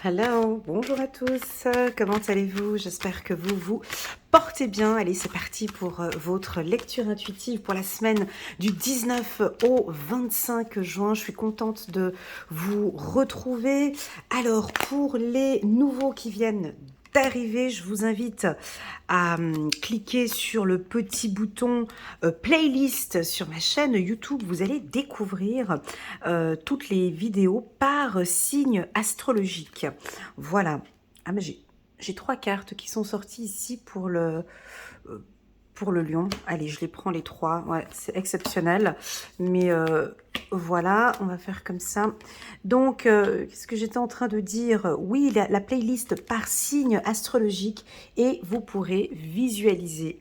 Hello, bonjour à tous, comment allez-vous? J'espère que vous vous portez bien. Allez, c'est parti pour votre lecture intuitive pour la semaine du 19 au 25 juin. Je suis contente de vous retrouver. Alors, pour les nouveaux qui viennent d'arriver, je vous invite à cliquer sur le petit bouton playlist sur ma chaîne YouTube. Vous allez découvrir toutes les vidéos par signe astrologique. Voilà. Ah, mais j'ai 3 cartes qui sont sorties ici pour le lion. Allez, je les prends les 3. Ouais, c'est exceptionnel. Mais voilà, on va faire comme ça. Donc, qu'est-ce que j'étais en train de dire? Oui, la playlist par signe astrologique et vous pourrez visualiser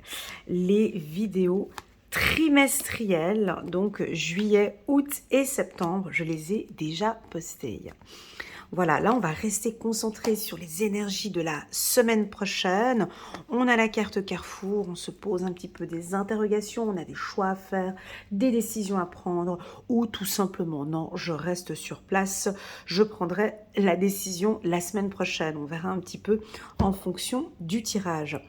les vidéos trimestrielles, donc juillet, août et septembre. Je les ai déjà postées. Voilà, là, on va rester concentré sur les énergies de la semaine prochaine. On a la carte Carrefour, on se pose un petit peu des interrogations, on a des choix à faire, des décisions à prendre, ou tout simplement, non, je reste sur place, je prendrai la décision la semaine prochaine. On verra un petit peu en fonction du tirage.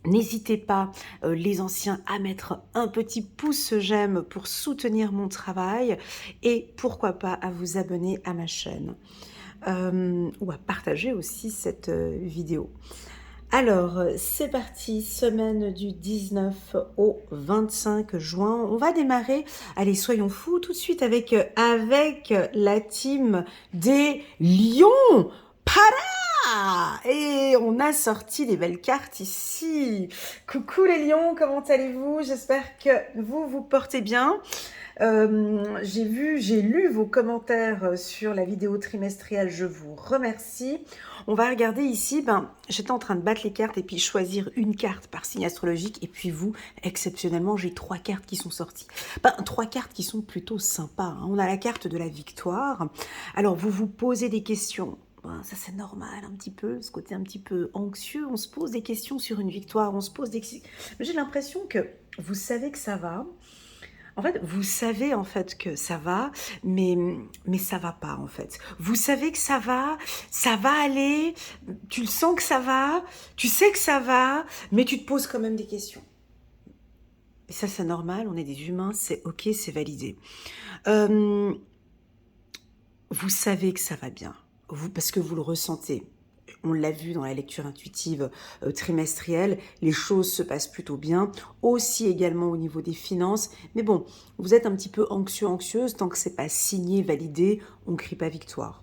N'hésitez pas, les anciens, à mettre un petit pouce j'aime pour soutenir mon travail et pourquoi pas à vous abonner à ma chaîne ou à partager aussi cette vidéo. Alors, c'est parti, semaine du 19 au 25 juin. On va démarrer, allez, soyons fous, tout de suite avec la team des lions. Et on a sorti des belles cartes ici. Coucou les lions, comment allez-vous? J'espère que vous vous portez bien. J'ai lu vos commentaires sur la vidéo trimestrielle, je vous remercie. On va regarder ici, j'étais en train de battre les cartes et puis choisir une carte par signe astrologique. Et puis vous, exceptionnellement, j'ai 3 cartes qui sont sorties. 3 cartes qui sont plutôt sympas. On a la carte de la victoire. Alors, vous vous posez des questions. Ça c'est normal un petit peu, ce côté un petit peu anxieux, on se pose des questions sur une victoire, on se pose des... J'ai l'impression que vous savez que ça va. En fait, vous savez en fait que ça va, mais ça va pas en fait. Vous savez que ça va aller, tu le sens que ça va, tu sais que ça va, mais tu te poses quand même des questions. Et ça c'est normal, on est des humains, c'est ok, c'est validé. Vous savez que ça va bien, parce que vous le ressentez. On l'a vu dans la lecture intuitive trimestrielle, les choses se passent plutôt bien, aussi également au niveau des finances. Mais bon, vous êtes un petit peu anxieuse, tant que c'est pas signé, validé, on ne crie pas victoire.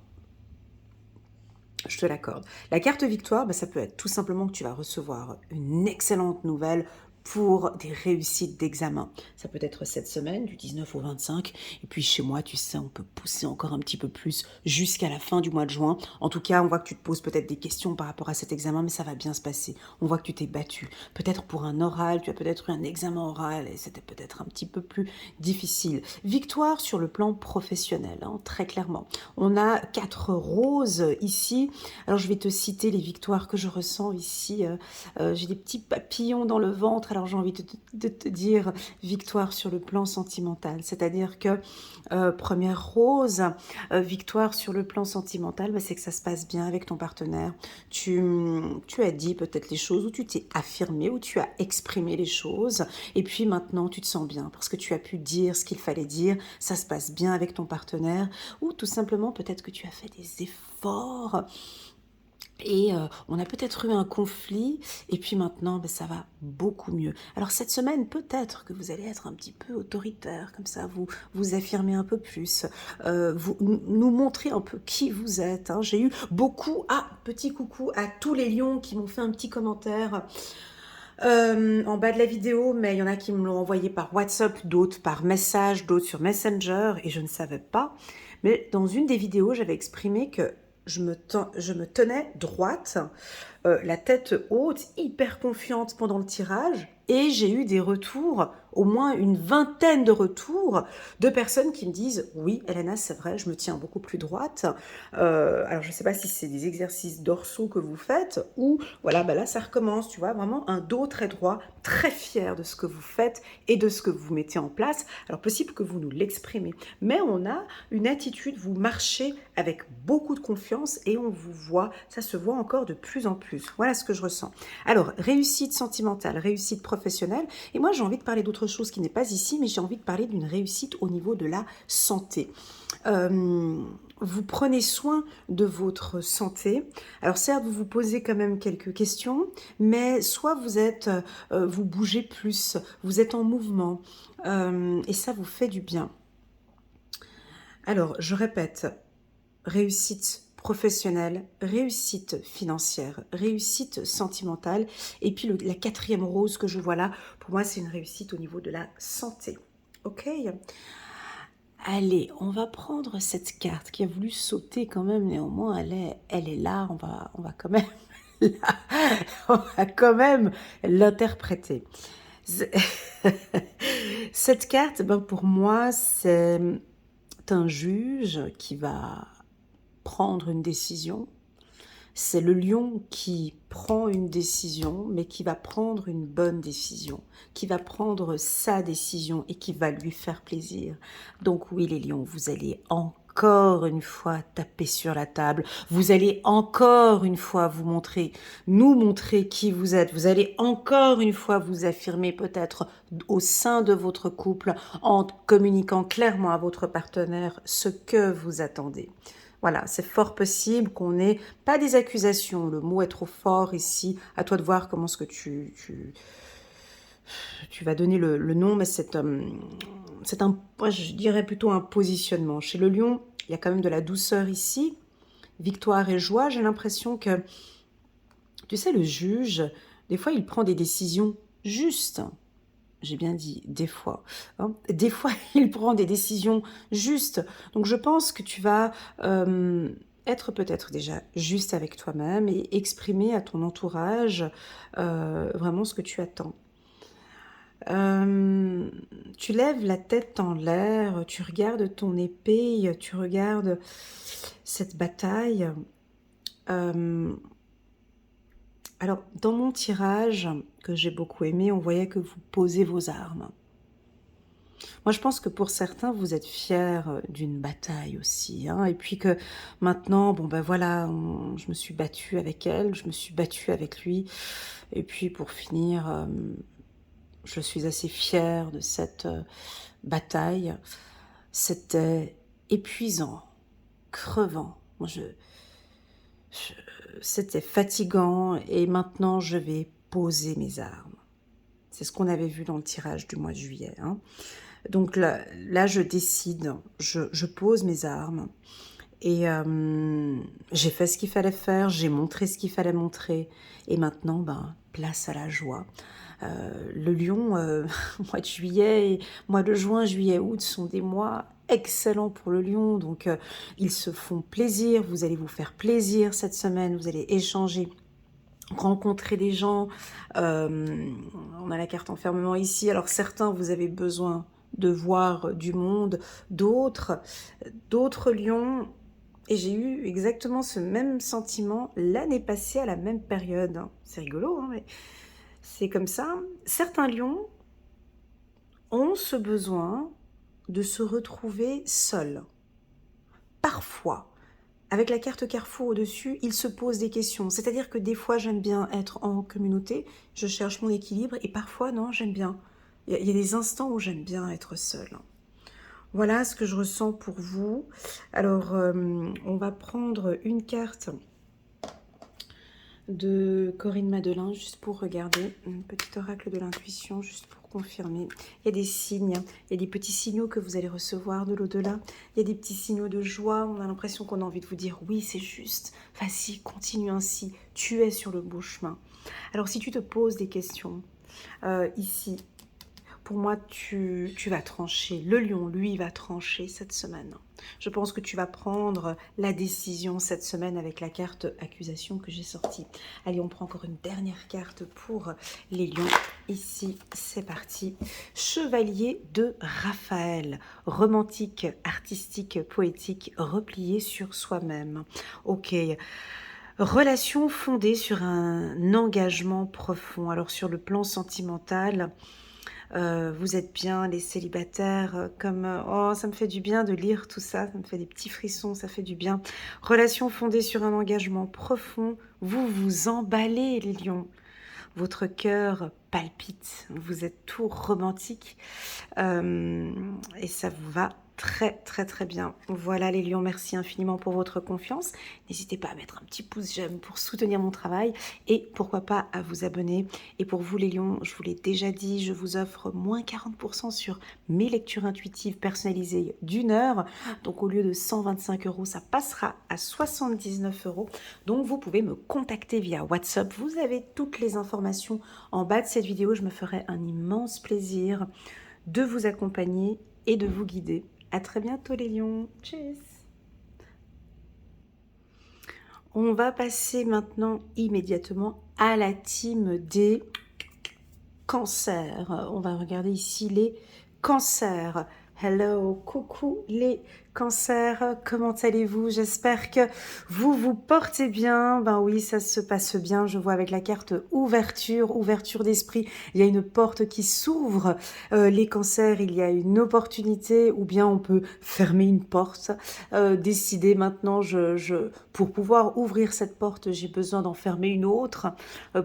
Je te l'accorde. La carte victoire, ça peut être tout simplement que tu vas recevoir une excellente nouvelle pour des réussites d'examen. Ça peut être cette semaine, du 19 au 25. Et puis chez moi, tu sais, on peut pousser encore un petit peu plus jusqu'à la fin du mois de juin. En tout cas, on voit que tu te poses peut-être des questions par rapport à cet examen, mais ça va bien se passer. On voit que tu t'es battu. Peut-être pour un oral, tu as peut-être eu un examen oral et c'était peut-être un petit peu plus difficile. Victoire sur le plan professionnel, très clairement. On a 4 roses ici. Alors, je vais te citer les victoires que je ressens ici. J'ai des petits papillons dans le ventre. Alors, j'ai envie de te dire victoire sur le plan sentimental. C'est-à-dire que, première rose, victoire sur le plan sentimental, c'est que ça se passe bien avec ton partenaire. Tu as dit peut-être les choses, ou tu t'es affirmé, ou tu as exprimé les choses. Et puis maintenant, tu te sens bien parce que tu as pu dire ce qu'il fallait dire. Ça se passe bien avec ton partenaire. Ou tout simplement, peut-être que tu as fait des efforts. Et on a peut-être eu un conflit, et puis maintenant, ça va beaucoup mieux. Alors cette semaine, peut-être que vous allez être un petit peu autoritaire, comme ça, vous affirmer un peu plus, vous nous montrer un peu qui vous êtes. J'ai eu beaucoup, petit coucou à tous les lions qui m'ont fait un petit commentaire en bas de la vidéo, mais il y en a qui me l'ont envoyé par WhatsApp, d'autres par message, d'autres sur Messenger, et je ne savais pas. Mais dans une des vidéos, j'avais exprimé que je me tenais droite, la tête haute, hyper confiante pendant le tirage, et j'ai eu des retours au moins une vingtaine de retours de personnes qui me disent « Oui, Elena, c'est vrai, je me tiens beaucoup plus droite. Alors, je ne sais pas si c'est des exercices dorsaux que vous faites ou, voilà, bah là, ça recommence, tu vois, vraiment un dos très droit, très fier de ce que vous faites et de ce que vous mettez en place. Alors, possible que vous nous l'exprimez, mais on a une attitude, vous marchez avec beaucoup de confiance et on vous voit, ça se voit encore de plus en plus. Voilà ce que je ressens. Alors, réussite sentimentale, réussite professionnelle, et moi j'ai envie de parler d'autre chose qui n'est pas ici, mais j'ai envie de parler d'une réussite au niveau de la santé. Vous prenez soin de votre santé. Alors certes, vous vous posez quand même quelques questions, mais soit vous bougez plus, vous êtes en mouvement, et ça vous fait du bien. Alors, je répète, réussite professionnelle, réussite financière, réussite sentimentale, et puis la quatrième rose que je vois là, pour moi, c'est une réussite au niveau de la santé. Ok ? Allez, on va prendre cette carte qui a voulu sauter quand même, néanmoins, elle est là, on va quand même, on va quand même l'interpréter. Cette carte, ben pour moi, c'est un juge qui va prendre une décision. C'est le lion qui prend une décision, mais qui va prendre une bonne décision, qui va prendre sa décision et qui va lui faire plaisir. Donc oui, les lions, vous allez encore une fois taper sur la table. Vous allez encore une fois nous montrer qui vous êtes. Vous allez encore une fois vous affirmer peut-être au sein de votre couple en communiquant clairement à votre partenaire ce que vous attendez. Voilà, c'est fort possible qu'on n'ait pas des accusations. Le mot est trop fort ici. À toi de voir comment est-ce que tu vas donner le nom, mais moi, je dirais plutôt un positionnement. Chez le lion, il y a quand même de la douceur ici. Victoire et joie, j'ai l'impression que, tu sais, le juge, des fois, il prend des décisions justes. J'ai bien dit des fois. Hein. Des fois, il prend des décisions justes. Donc, je pense que tu vas être peut-être déjà juste avec toi-même et exprimer à ton entourage vraiment ce que tu attends. Tu lèves la tête en l'air, tu regardes ton épée, tu regardes cette bataille. Alors, dans mon tirage, que j'ai beaucoup aimé, on voyait que vous posez vos armes. Moi, je pense que pour certains, vous êtes fiers d'une bataille aussi. Hein, et puis que maintenant, bon ben voilà, je me suis battue avec elle, je me suis battue avec lui. Et puis pour finir, je suis assez fière de cette bataille. C'était épuisant, crevant. Moi, c'était fatigant et maintenant, je vais poser mes armes. C'est ce qu'on avait vu dans le tirage du mois de juillet. Hein. Donc là, je décide, je pose mes armes et j'ai fait ce qu'il fallait faire, j'ai montré ce qu'il fallait montrer et maintenant, ben, place à la joie. Le lion, mois de juillet, mois de juin, juillet, août sont des mois excellents pour le lion, donc ils se font plaisir, vous allez vous faire plaisir cette semaine, vous allez échanger, rencontrer des gens. On a la carte enfermement ici, alors certains, vous avez besoin de voir du monde, d'autres lions, et j'ai eu exactement ce même sentiment l'année passée à la même période. C'est rigolo, hein, mais c'est comme ça. Certains lions ont ce besoin de se retrouver seuls. Parfois, avec la carte Carrefour au-dessus, ils se posent des questions. C'est-à-dire que des fois, j'aime bien être en communauté, je cherche mon équilibre, et parfois, non, j'aime bien. Il y a des instants où j'aime bien être seule. Voilà ce que je ressens pour vous. Alors, on va prendre une carte de Corinne Madelin, juste pour regarder, un petit oracle de l'intuition, juste pour confirmer. Il y a des signes, il y a des petits signaux que vous allez recevoir de l'au-delà, il y a des petits signaux de joie, on a l'impression qu'on a envie de vous dire, oui, c'est juste, vas-y, continue ainsi, tu es sur le bon chemin. Alors, si tu te poses des questions, ici, pour moi, tu vas trancher. Le lion, lui, va trancher cette semaine. Je pense que tu vas prendre la décision cette semaine avec la carte accusation que j'ai sortie. Allez, on prend encore une dernière carte pour les lions. Ici, c'est parti. Chevalier de Raphaël. Romantique, artistique, poétique, replié sur soi-même. Ok. Relation fondée sur un engagement profond. Alors sur le plan sentimental, vous êtes bien les célibataires, oh ça me fait du bien de lire tout ça, ça me fait des petits frissons, ça fait du bien. Relation fondée sur un engagement profond, vous vous emballez les lions. Votre cœur palpite, vous êtes tout romantique et ça vous va très très très bien. Voilà les lions, merci infiniment pour votre confiance. N'hésitez pas à mettre un petit pouce j'aime pour soutenir mon travail et pourquoi pas à vous abonner. Et pour vous les lions, je vous l'ai déjà dit, je vous offre moins 40% sur mes lectures intuitives personnalisées d'1 heure. Donc au lieu de 125 €, ça passera à 79 €. Donc vous pouvez me contacter via WhatsApp. Vous avez toutes les informations en bas de cette vidéo. Je me ferai un immense plaisir de vous accompagner et de vous guider. À très bientôt les lions. Tchuss. On va passer maintenant immédiatement à la team des cancers. On va regarder ici les cancers. Hello, coucou les cancers, comment allez-vous? J'espère que vous vous portez bien. Ben oui, ça se passe bien. Je vois avec la carte ouverture d'esprit. Il y a une porte qui s'ouvre. Les cancers, il y a une opportunité ou bien on peut fermer une porte. Décider maintenant, pour pouvoir ouvrir cette porte, j'ai besoin d'en fermer une autre.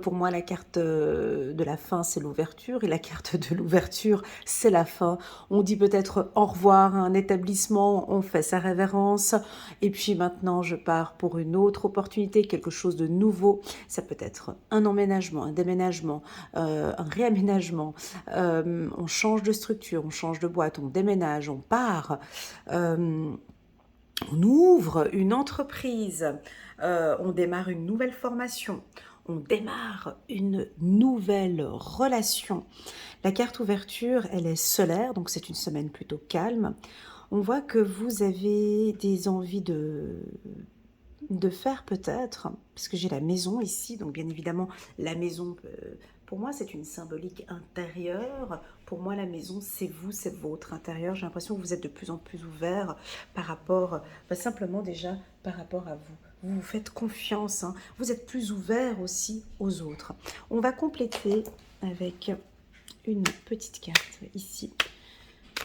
Pour moi, la carte de la fin, c'est l'ouverture et la carte de l'ouverture, c'est la fin. On dit peut-être au revoir à un établissement, on fait sa révérence et puis maintenant je pars pour une autre opportunité, quelque chose de nouveau. Ça peut être un emménagement, un déménagement, un réaménagement. On change de structure, on change de boîte, on déménage, on part. On ouvre une entreprise, on démarre une nouvelle formation, on démarre une nouvelle relation. La carte ouverture, elle est solaire, donc c'est une semaine plutôt calme. On voit que vous avez des envies de faire peut-être, parce que j'ai la maison ici, donc bien évidemment la maison, pour moi c'est une symbolique intérieure, pour moi la maison c'est vous, c'est votre intérieur, j'ai l'impression que vous êtes de plus en plus ouvert par rapport, simplement déjà par rapport à vous. Vous vous faites confiance, hein. Vous êtes plus ouvert aussi aux autres. On va compléter avec une petite carte ici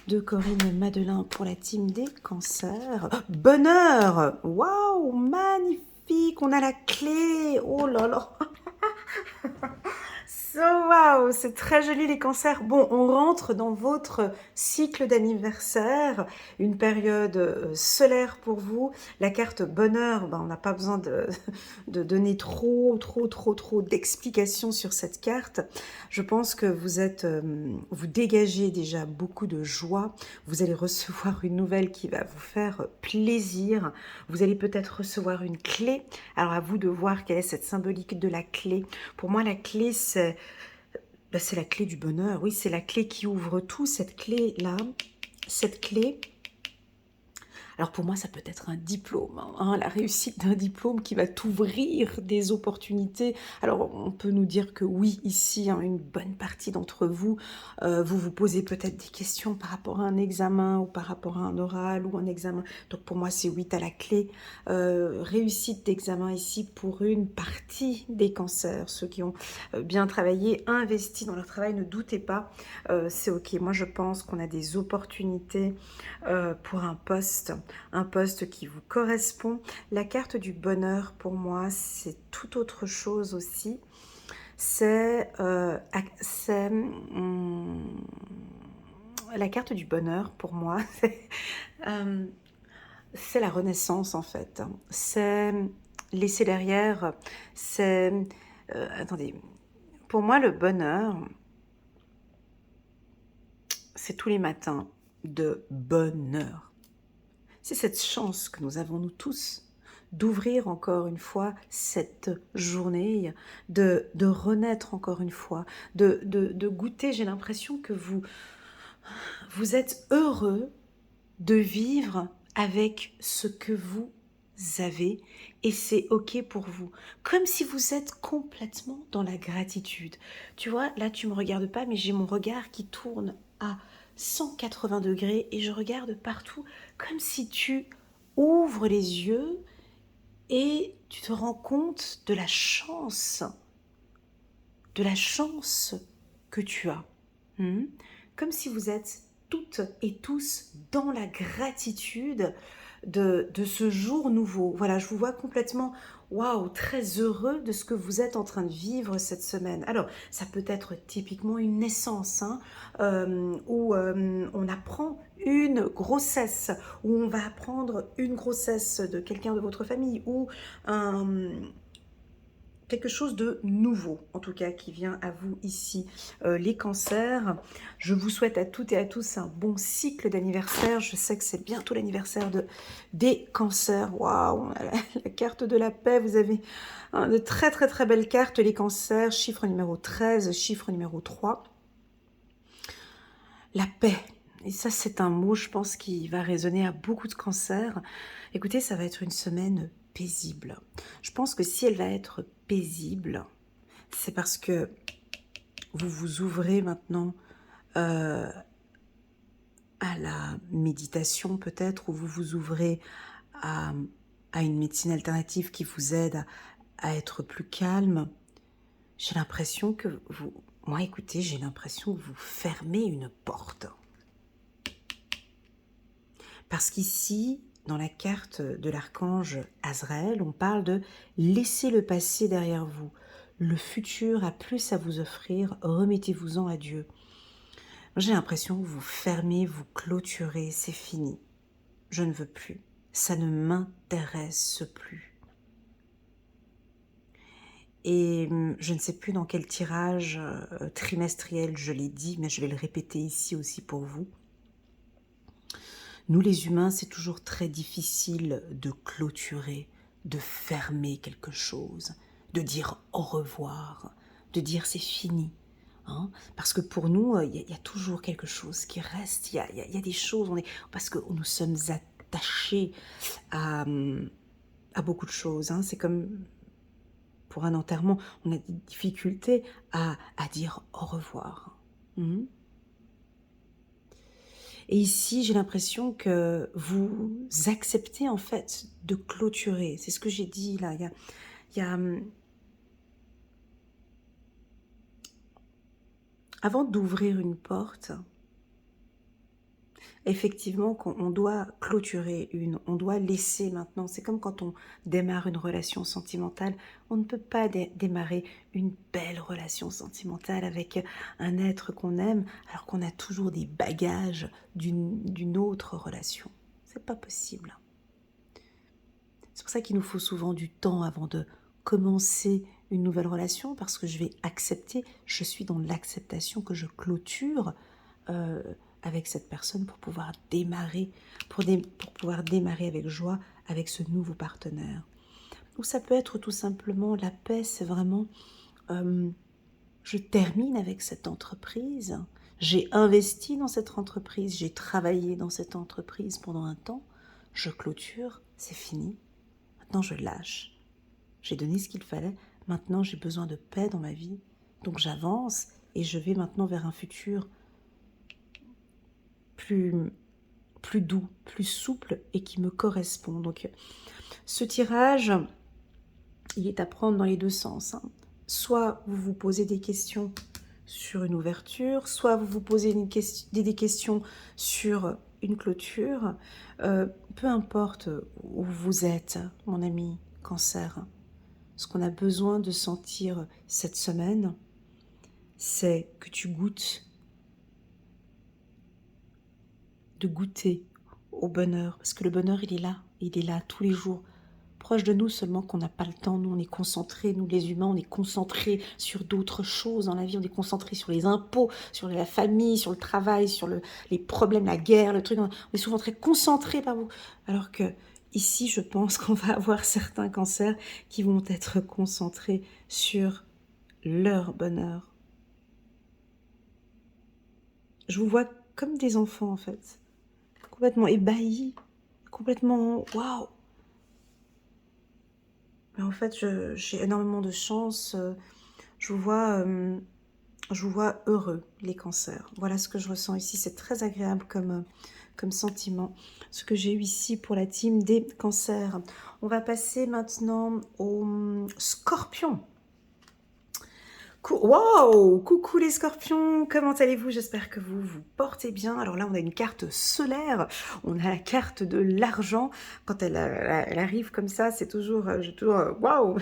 de Corinne Madelin pour la team des cancers. Oh, bonheur! Waouh, magnifique! On a la clé! Oh là là! Waouh, c'est très joli les cancers. Bon, on rentre dans votre cycle d'anniversaire, une période solaire pour vous. La carte bonheur, ben, on n'a pas besoin de donner trop d'explications sur cette carte. Je pense que vous dégagez déjà beaucoup de joie. Vous allez recevoir une nouvelle qui va vous faire plaisir. Vous allez peut-être recevoir une clé. Alors à vous de voir quelle est cette symbolique de la clé. Pour moi, la clé, c'est la clé du bonheur. Oui, c'est la clé qui ouvre tout. Cette clé-là, cette clé... Alors pour moi, ça peut être un diplôme, hein, la réussite d'un diplôme qui va t'ouvrir des opportunités. Alors on peut nous dire que oui, ici, hein, une bonne partie d'entre vous, vous vous posez peut-être des questions par rapport à un examen ou par rapport à un oral ou un examen. Donc pour moi, c'est oui, tu as la clé. Réussite d'examen ici pour une partie des cancers. Ceux qui ont bien travaillé, investi dans leur travail, ne doutez pas, c'est ok. Moi, je pense qu'on a des opportunités pour un poste qui vous correspond. La carte du bonheur, pour moi, c'est tout autre chose aussi. C'est la carte du bonheur, pour moi, c'est la renaissance, en fait. C'est laisser derrière, c'est... attendez, pour moi, le bonheur, c'est tous les matins de bonheur. C'est cette chance que nous avons, nous tous, d'ouvrir encore une fois cette journée, de renaître encore une fois, de goûter. J'ai l'impression que vous êtes heureux de vivre avec ce que vous avez et c'est ok pour vous. Comme si vous êtes complètement dans la gratitude. Tu vois, là tu me regardes pas, mais j'ai mon regard qui tourne à 180 degrés et je regarde partout comme si tu ouvres les yeux et tu te rends compte de la chance que tu as. Comme si vous êtes toutes et tous dans la gratitude de ce jour nouveau. Voilà, je vous vois complètement, waouh, très heureux de ce que vous êtes en train de vivre cette semaine. Alors, ça peut être typiquement une naissance, où on apprend une grossesse, où on va apprendre une grossesse de quelqu'un de votre famille, ou un quelque chose de nouveau, en tout cas, qui vient à vous ici. Les cancers, je vous souhaite à toutes et à tous un bon cycle d'anniversaire. Je sais que c'est bientôt l'anniversaire des cancers. Waouh, la carte de la paix, vous avez de très très très belles cartes, les cancers, chiffre numéro 13, chiffre numéro 3. La paix. Et ça, c'est un mot, je pense, qui va résonner à beaucoup de cancers. Écoutez, ça va être une semaine paisible. Je pense que si elle va être paisible, c'est parce que vous vous ouvrez maintenant à la méditation peut-être, ou vous vous ouvrez à, à une médecine alternative qui vous aide à être plus calme. J'ai l'impression que moi écoutez, j'ai l'impression que vous fermez une porte. Parce qu'ici, dans la carte de l'archange Azraël, on parle de laisser le passé derrière vous. Le futur a plus à vous offrir, remettez-vous-en à Dieu. J'ai l'impression que vous fermez, vous clôturez, c'est fini. Je ne veux plus. Ça ne m'intéresse plus. Et je ne sais plus dans quel tirage trimestriel je l'ai dit, mais je vais le répéter ici aussi pour vous. Nous les humains, c'est toujours très difficile de clôturer, de fermer quelque chose, de dire au revoir, de dire c'est fini. Parce que pour nous, il y a toujours quelque chose qui reste, il y a des choses, parce que nous sommes attachés à beaucoup de choses. C'est comme pour un enterrement, on a des difficultés à dire au revoir. Et ici, j'ai l'impression que vous acceptez en fait de clôturer. C'est ce que j'ai dit là. Il y a avant d'ouvrir une porte, effectivement, on doit clôturer on doit laisser maintenant. C'est comme quand on démarre une relation sentimentale. On ne peut pas démarrer une belle relation sentimentale avec un être qu'on aime alors qu'on a toujours des bagages d'une autre relation. C'est pas possible. C'est pour ça qu'il nous faut souvent du temps avant de commencer une nouvelle relation, parce que je vais accepter, je suis dans l'acceptation que je clôture avec cette personne pour pouvoir démarrer, pour pouvoir démarrer avec joie avec ce nouveau partenaire. Ou ça peut être tout simplement la paix, c'est vraiment je termine avec cette entreprise, j'ai investi dans cette entreprise, j'ai travaillé dans cette entreprise pendant un temps, je clôture, c'est fini. Maintenant, je lâche. J'ai donné ce qu'il fallait. Maintenant, j'ai besoin de paix dans ma vie. Donc, j'avance et je vais maintenant vers un futur plus doux, plus souple et qui me correspond. Donc, ce tirage, il est à prendre dans les deux sens. Soit vous vous posez des questions sur une ouverture, soit vous vous posez des questions sur une clôture. Peu importe où vous êtes, mon ami Cancer, ce qu'on a besoin de sentir cette semaine, c'est que tu goûtes, de goûter au bonheur, parce que le bonheur, il est là tous les jours, proche de nous, seulement qu'on n'a pas le temps. Nous, on est concentrés, nous les humains, on est concentrés sur d'autres choses dans la vie, on est concentrés sur les impôts, sur la famille, sur le travail, sur les problèmes, la guerre, le truc, on est souvent très concentrés par vous, alors que ici, je pense qu'on va avoir certains cancers qui vont être concentrés sur leur bonheur. Je vous vois comme des enfants, en fait, complètement ébahis, complètement waouh! Mais en fait, j'ai énormément de chance. Je vous vois heureux, les cancers. Voilà ce que je ressens ici. C'est très agréable comme sentiment. Ce que j'ai eu ici pour la team des cancers. On va passer maintenant aux scorpions. Wow! Coucou les scorpions, comment allez-vous? J'espère que vous vous portez bien. Alors là, on a une carte solaire, on a la carte de l'argent. Quand elle arrive comme ça, c'est toujours, waouh!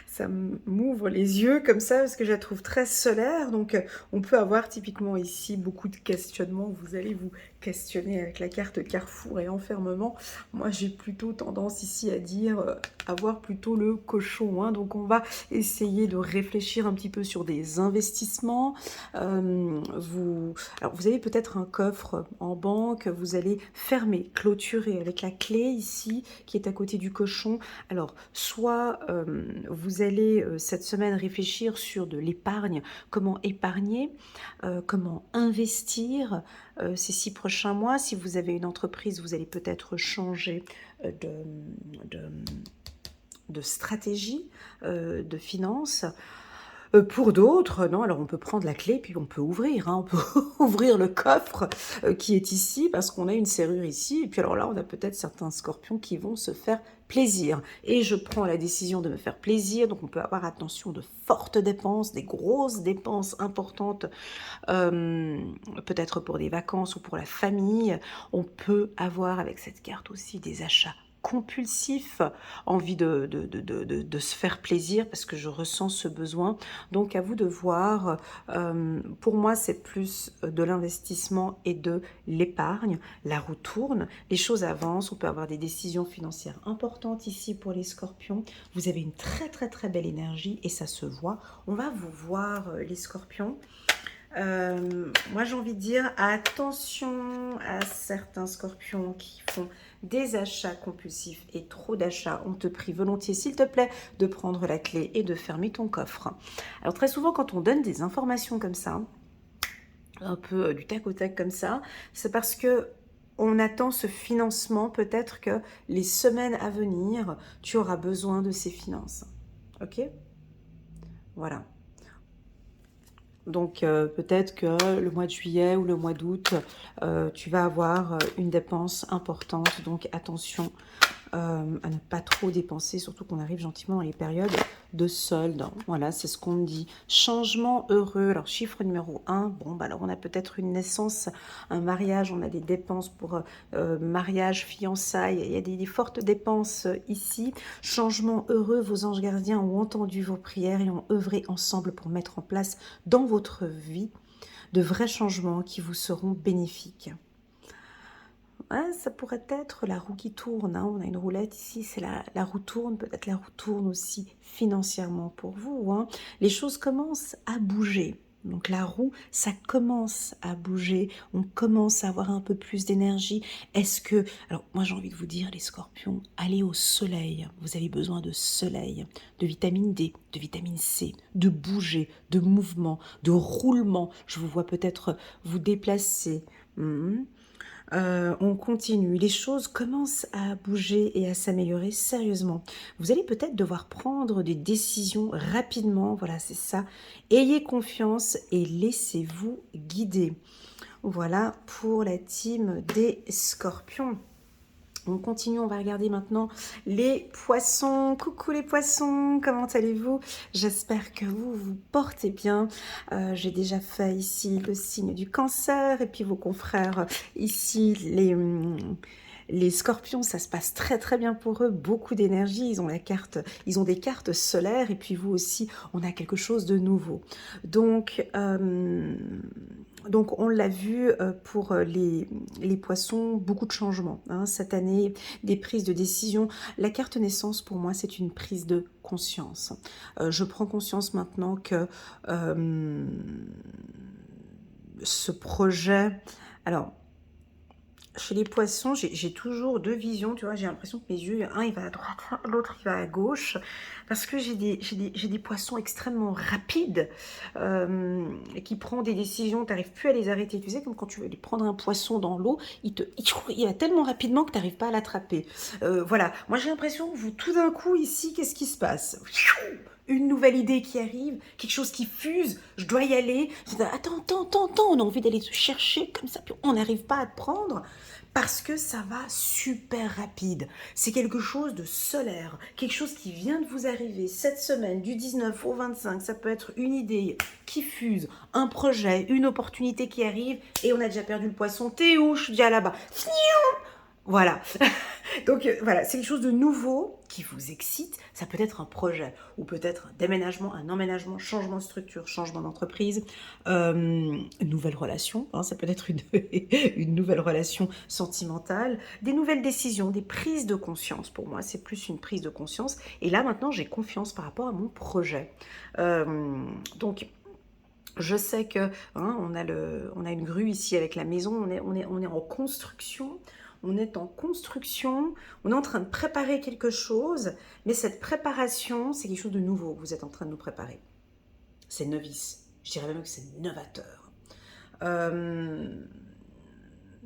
Ça m'ouvre les yeux comme ça parce que je la trouve très solaire. Donc, on peut avoir typiquement ici beaucoup de questionnements. Vous allez vous questionner avec la carte Carrefour et enfermement. Moi, j'ai plutôt tendance ici à dire avoir plutôt le cochon, hein. Donc, on va essayer de réfléchir un petit peu sur des investissements. Alors vous avez peut-être un coffre en banque, vous allez fermer, clôturer avec la clé ici qui est à côté du cochon. Alors soit vous allez cette semaine réfléchir sur de l'épargne, comment épargner, comment investir ces 6 prochains mois. Si vous avez une entreprise, vous allez peut-être changer de, de stratégie de finances. Pour d'autres, non, alors on peut prendre la clé puis on peut ouvrir, hein, on peut ouvrir le coffre qui est ici parce qu'on a une serrure ici et puis alors là on a peut-être certains scorpions qui vont se faire plaisir et je prends la décision de me faire plaisir, donc on peut avoir attention de fortes dépenses, des grosses dépenses importantes, peut-être pour des vacances ou pour la famille. On peut avoir avec cette carte aussi des achats compulsifs, envie de se faire plaisir parce que je ressens ce besoin. Donc à vous de voir. Pour moi, c'est plus de l'investissement et de l'épargne. La roue tourne, les choses avancent. On peut avoir des décisions financières importantes ici pour les scorpions. Vous avez une très très très belle énergie et ça se voit. On va vous voir les scorpions. Moi j'ai envie de dire attention à certains scorpions qui font des achats compulsifs et trop d'achats. On te prie volontiers s'il te plaît de prendre la clé et de fermer ton coffre. Alors très souvent quand on donne des informations comme ça, un peu du tac au tac comme ça, c'est parce que on attend ce financement, peut-être que les semaines à venir, tu auras besoin de ces finances. Ok? Voilà. Donc peut-être que le mois de juillet ou le mois d'août, tu vas avoir une dépense importante. Donc attention à ne pas trop dépenser, surtout qu'on arrive gentiment dans les périodes de soldes. Voilà, c'est ce qu'on me dit. Changement heureux. Alors chiffre numéro 1, bon, bah alors on a peut-être une naissance, un mariage, on a des dépenses pour mariage, fiançailles, il y a des fortes dépenses ici. Changement heureux, vos anges gardiens ont entendu vos prières et ont œuvré ensemble pour mettre en place dans votre vie de vrais changements qui vous seront bénéfiques. Ouais, ça pourrait être la roue qui tourne, hein. On a une roulette ici, c'est la roue tourne. Peut-être la roue tourne aussi financièrement pour vous, hein. Les choses commencent à bouger. Donc la roue, ça commence à bouger. On commence à avoir un peu plus d'énergie. Est-ce que... Alors moi j'ai envie de vous dire, les scorpions, allez au soleil. Vous avez besoin de soleil, de vitamine D, de vitamine C, de bouger, de mouvement, de roulement. Je vous vois peut-être vous déplacer. On continue, les choses commencent à bouger et à s'améliorer sérieusement. Vous allez peut-être devoir prendre des décisions rapidement, voilà, c'est ça. Ayez confiance et laissez-vous guider. Voilà pour la team des scorpions. On continue, on va regarder maintenant les poissons. Coucou les poissons, comment allez-vous? J'espère que vous vous portez bien. J'ai déjà fait ici le signe du cancer et puis vos confrères ici, les scorpions, ça se passe très très bien pour eux, beaucoup d'énergie, ils ont des cartes solaires et puis vous aussi, on a quelque chose de nouveau. Donc on l'a vu pour les poissons, beaucoup de changements, hein, cette année, des prises de décision. La carte naissance, pour moi, c'est une prise de conscience. Je prends conscience maintenant que ce projet... Alors, chez les poissons, j'ai toujours deux visions, tu vois, j'ai l'impression que mes yeux, un il va à droite, l'autre il va à gauche, parce que j'ai des poissons extrêmement rapides, qui prennent des décisions, tu n'arrives plus à les arrêter, tu sais, comme quand tu veux aller prendre un poisson dans l'eau, il va tellement rapidement que tu n'arrives pas à l'attraper. Voilà, moi j'ai l'impression que vous, tout d'un coup ici, qu'est-ce qui se passe? Une nouvelle idée qui arrive, quelque chose qui fuse, je dois y aller. Attends, on a envie d'aller se chercher comme ça, puis on n'arrive pas à te prendre parce que ça va super rapide. C'est quelque chose de solaire, quelque chose qui vient de vous arriver cette semaine, du 19 au 25. Ça peut être une idée qui fuse, un projet, une opportunité qui arrive et on a déjà perdu le poisson. T'es où? Je suis déjà là-bas. Voilà. Donc voilà, c'est quelque chose de nouveau qui vous excite. Ça peut être un projet ou peut-être un déménagement, un emménagement, changement de structure, changement d'entreprise, une nouvelle relation. Hein, ça peut être une nouvelle relation sentimentale, des nouvelles décisions, des prises de conscience. Pour moi, c'est plus une prise de conscience. Et là, maintenant, j'ai confiance par rapport à mon projet. Donc, je sais que on a une grue ici avec la maison. On est en construction. On est en construction, on est en train de préparer quelque chose, mais cette préparation, c'est quelque chose de nouveau que vous êtes en train de nous préparer. C'est novice, je dirais même que c'est novateur.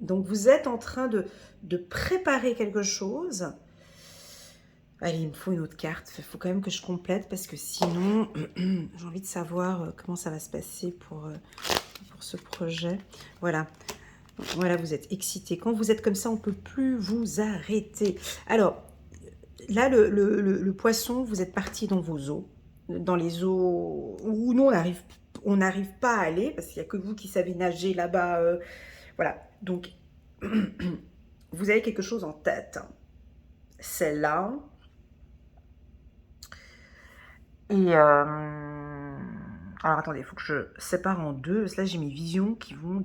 Donc vous êtes en train de préparer quelque chose. Allez, il me faut une autre carte, il faut quand même que je complète parce que sinon, j'ai envie de savoir comment ça va se passer pour ce projet. Voilà. Voilà, vous êtes excité. Quand vous êtes comme ça, on ne peut plus vous arrêter. Alors, là, le poisson, vous êtes parti dans vos eaux, dans les eaux où nous, on n'arrive pas à aller, parce qu'il n'y a que vous qui savez nager là-bas. Voilà, donc, vous avez quelque chose en tête. Celle-là. Et... alors, attendez, il faut que je sépare en deux, parce que là, j'ai mes visions qui vont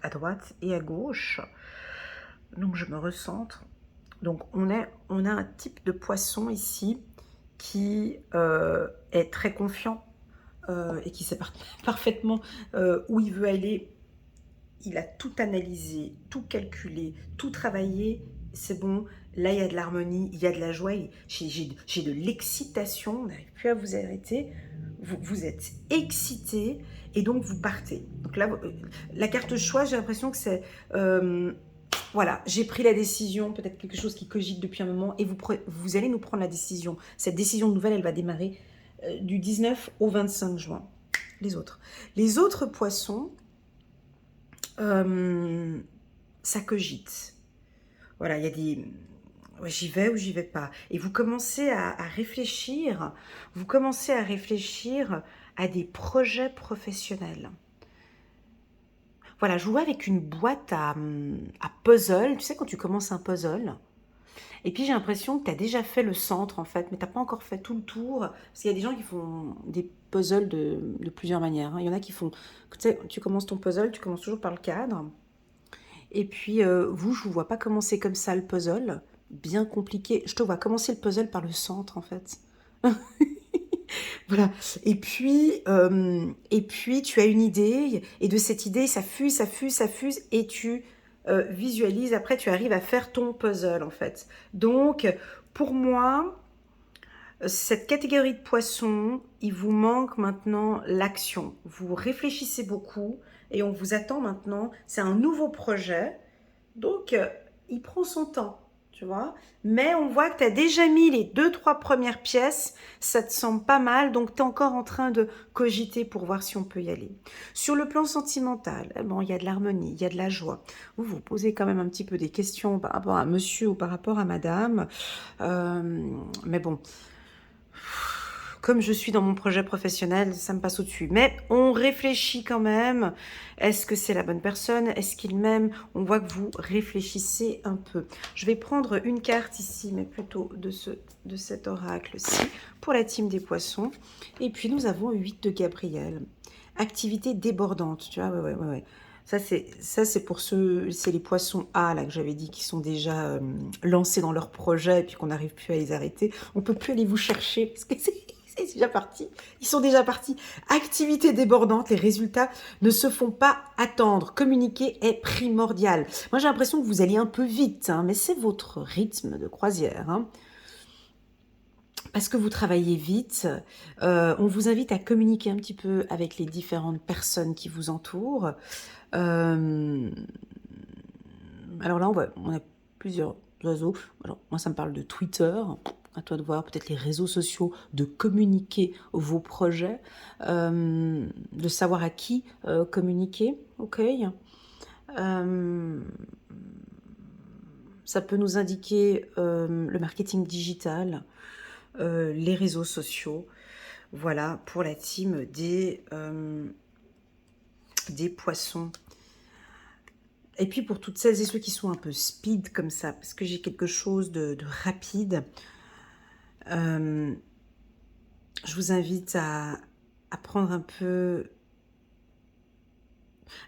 à droite et à gauche. Donc, je me recentre. Donc, on a un type de poisson ici qui est très confiant et qui sait parfaitement où il veut aller. Il a tout analysé, tout calculé, tout travaillé. C'est bon, là, il y a de l'harmonie, il y a de la joie. J'ai de l'excitation, on n'arrive plus à vous arrêter. Vous êtes excité et donc vous partez. Donc là, la carte choix, j'ai l'impression que c'est... voilà, j'ai pris la décision, peut-être quelque chose qui cogite depuis un moment, et vous allez nous prendre la décision. Cette décision nouvelle, elle va démarrer du 19 au 25 juin. Les autres poissons, ça cogite. Voilà, il y a des... Ouais, j'y vais ou j'y vais pas. Et vous commencez à réfléchir, à des projets professionnels. Voilà, jouer avec une boîte à puzzle. Tu sais, quand tu commences un puzzle, et puis j'ai l'impression que tu as déjà fait le centre, en fait, mais tu n'as pas encore fait tout le tour. Parce qu'il y a des gens qui font des puzzles de plusieurs manières. Il y en a qui font... Tu sais, tu commences ton puzzle, tu commences toujours par le cadre. Et puis, vous, je ne vous vois pas commencer comme ça le puzzle. Bien compliqué. Je te vois commencer le puzzle par le centre, en fait. Voilà. Et puis, tu as une idée, et de cette idée, ça fuse, et tu visualises, après, tu arrives à faire ton puzzle, en fait. Donc, pour moi, cette catégorie de poissons, il vous manque maintenant l'action. Vous réfléchissez beaucoup, et on vous attend maintenant. C'est un nouveau projet, donc il prend son temps. Tu vois, mais on voit que tu as déjà mis les 2-3 premières pièces, ça te semble pas mal, donc tu es encore en train de cogiter pour voir si on peut y aller. Sur le plan sentimental, bon, il y a de l'harmonie, il y a de la joie. Vous vous posez quand même un petit peu des questions par rapport à monsieur ou par rapport à madame, mais bon, comme je suis dans mon projet professionnel, ça me passe au-dessus. Mais on réfléchit quand même. Est-ce que c'est la bonne personne? Est-ce qu'il m'aime? On voit que vous réfléchissez un peu. Je vais prendre une carte ici, mais plutôt de cet oracle-ci, pour la team des poissons. Et puis, nous avons 8 de Gabriel. Activité débordante, tu vois, ouais. Ça, c'est pour c'est les poissons A, là, que j'avais dit, qui sont déjà lancés dans leur projet et puis qu'on n'arrive plus à les arrêter. On ne peut plus aller vous chercher parce que Et c'est déjà parti. Ils sont déjà partis. Activité débordante, les résultats ne se font pas attendre. Communiquer est primordial. Moi, j'ai l'impression que vous allez un peu vite, hein, mais c'est votre rythme de croisière, hein. Parce que vous travaillez vite, on vous invite à communiquer un petit peu avec les différentes personnes qui vous entourent. Euh, alors là, on a plusieurs réseaux. Alors, moi, ça me parle de Twitter. À toi de voir peut-être les réseaux sociaux, de communiquer vos projets, de savoir à qui communiquer. Ok. Euh, ça peut nous indiquer le marketing digital, les réseaux sociaux. Voilà pour la team des poissons. Et puis pour toutes celles et ceux qui sont un peu speed comme ça, parce que j'ai quelque chose de rapide, je vous invite à prendre un peu,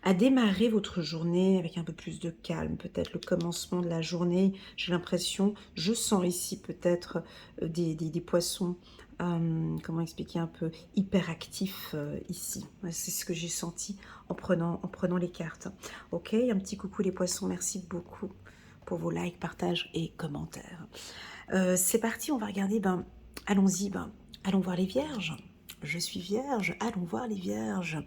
à démarrer votre journée avec un peu plus de calme. Peut-être le commencement de la journée, j'ai l'impression, je sens ici peut-être des poissons, comment expliquer, un peu hyperactifs ici. Ouais, c'est ce que j'ai senti en prenant les cartes. Ok, un petit coucou les poissons, merci beaucoup pour vos likes, partages et commentaires. C'est parti, on va regarder, allons-y, allons voir les vierges. Je suis vierge, allons voir les vierges.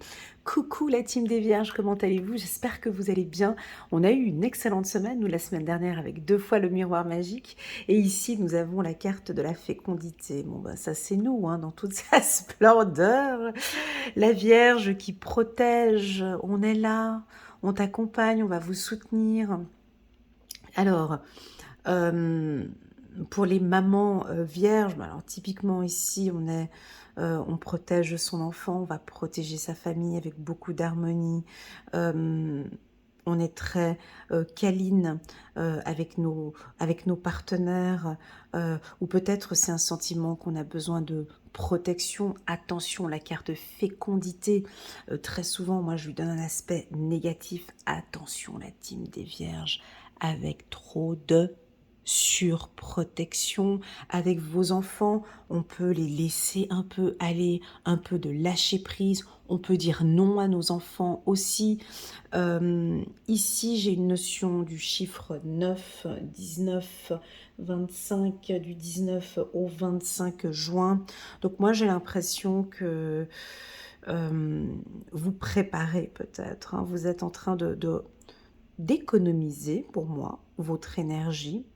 Coucou la team des vierges, comment allez-vous? J'espère que vous allez bien. On a eu une excellente semaine, nous la semaine dernière avec 2 fois le miroir magique. Et ici nous avons la carte de la fécondité. Bon ça c'est nous, hein, dans toute sa splendeur. La vierge qui protège, on est là, on t'accompagne, on va vous soutenir. Alors, pour les mamans vierges, alors typiquement ici on protège son enfant, on va protéger sa famille avec beaucoup d'harmonie. On est très câline avec nos partenaires, ou peut-être c'est un sentiment qu'on a besoin de protection. Attention, la carte fécondité, très souvent, moi je lui donne un aspect négatif. Attention, la team des vierges, avec trop de surprotection avec vos enfants, on peut les laisser un peu aller, un peu de lâcher prise, on peut dire non à nos enfants aussi. Ici, j'ai une notion du chiffre 9, 19, 25, du 19 au 25 juin. Donc moi, j'ai l'impression que vous préparez peut-être, hein, vous êtes en train d'économiser, pour moi, votre énergie.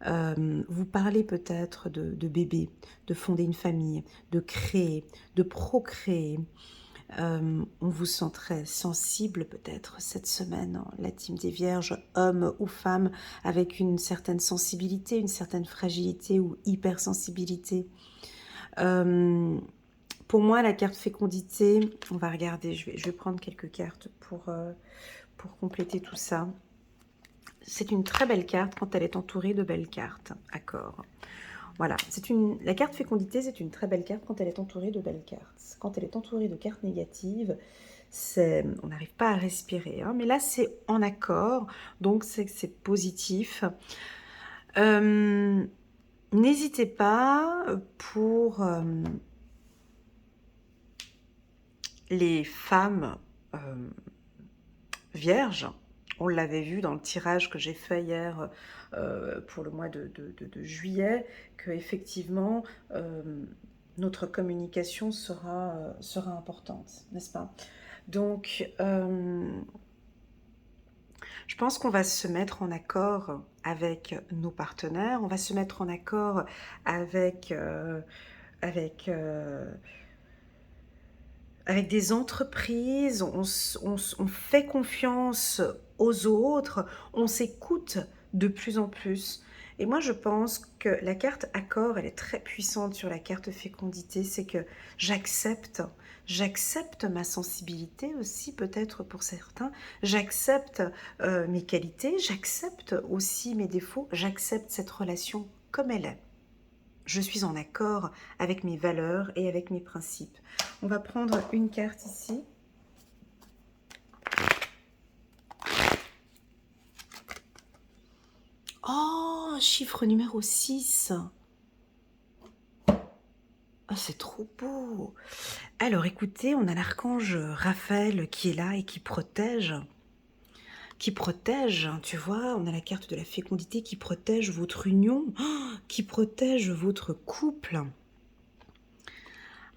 Vous parlez peut-être de bébé, de fonder une famille, de créer, de procréer. On vous sent très sensible peut-être cette semaine, hein, la team des vierges, hommes ou femmes, avec une certaine sensibilité, une certaine fragilité ou hypersensibilité. Pour moi, la carte fécondité, on va regarder, je vais prendre quelques cartes pour compléter tout ça. C'est une très belle carte quand elle est entourée de belles cartes. Accord. Voilà, la carte fécondité, c'est une très belle carte quand elle est entourée de belles cartes. Quand elle est entourée de cartes négatives, on n'arrive pas à respirer. Hein, mais là, c'est en accord, donc c'est positif. N'hésitez pas pour les femmes vierges. On l'avait vu dans le tirage que j'ai fait hier pour le mois de juillet, que effectivement notre communication sera importante, n'est-ce pas? Donc, je pense qu'on va se mettre en accord avec nos partenaires, on va se mettre en accord avec des entreprises, on fait confiance aux autres, on s'écoute de plus en plus. Et moi, je pense que la carte accord, elle est très puissante sur la carte fécondité, c'est que j'accepte ma sensibilité aussi, peut-être pour certains, j'accepte mes qualités, j'accepte aussi mes défauts, j'accepte cette relation comme elle est. Je suis en accord avec mes valeurs et avec mes principes. On va prendre une carte ici. Oh, chiffre numéro 6. Oh, c'est trop beau. Alors écoutez, on a l'archange Raphaël qui est là et qui protège, hein, tu vois, on a la carte de la fécondité qui protège votre union, qui protège votre couple.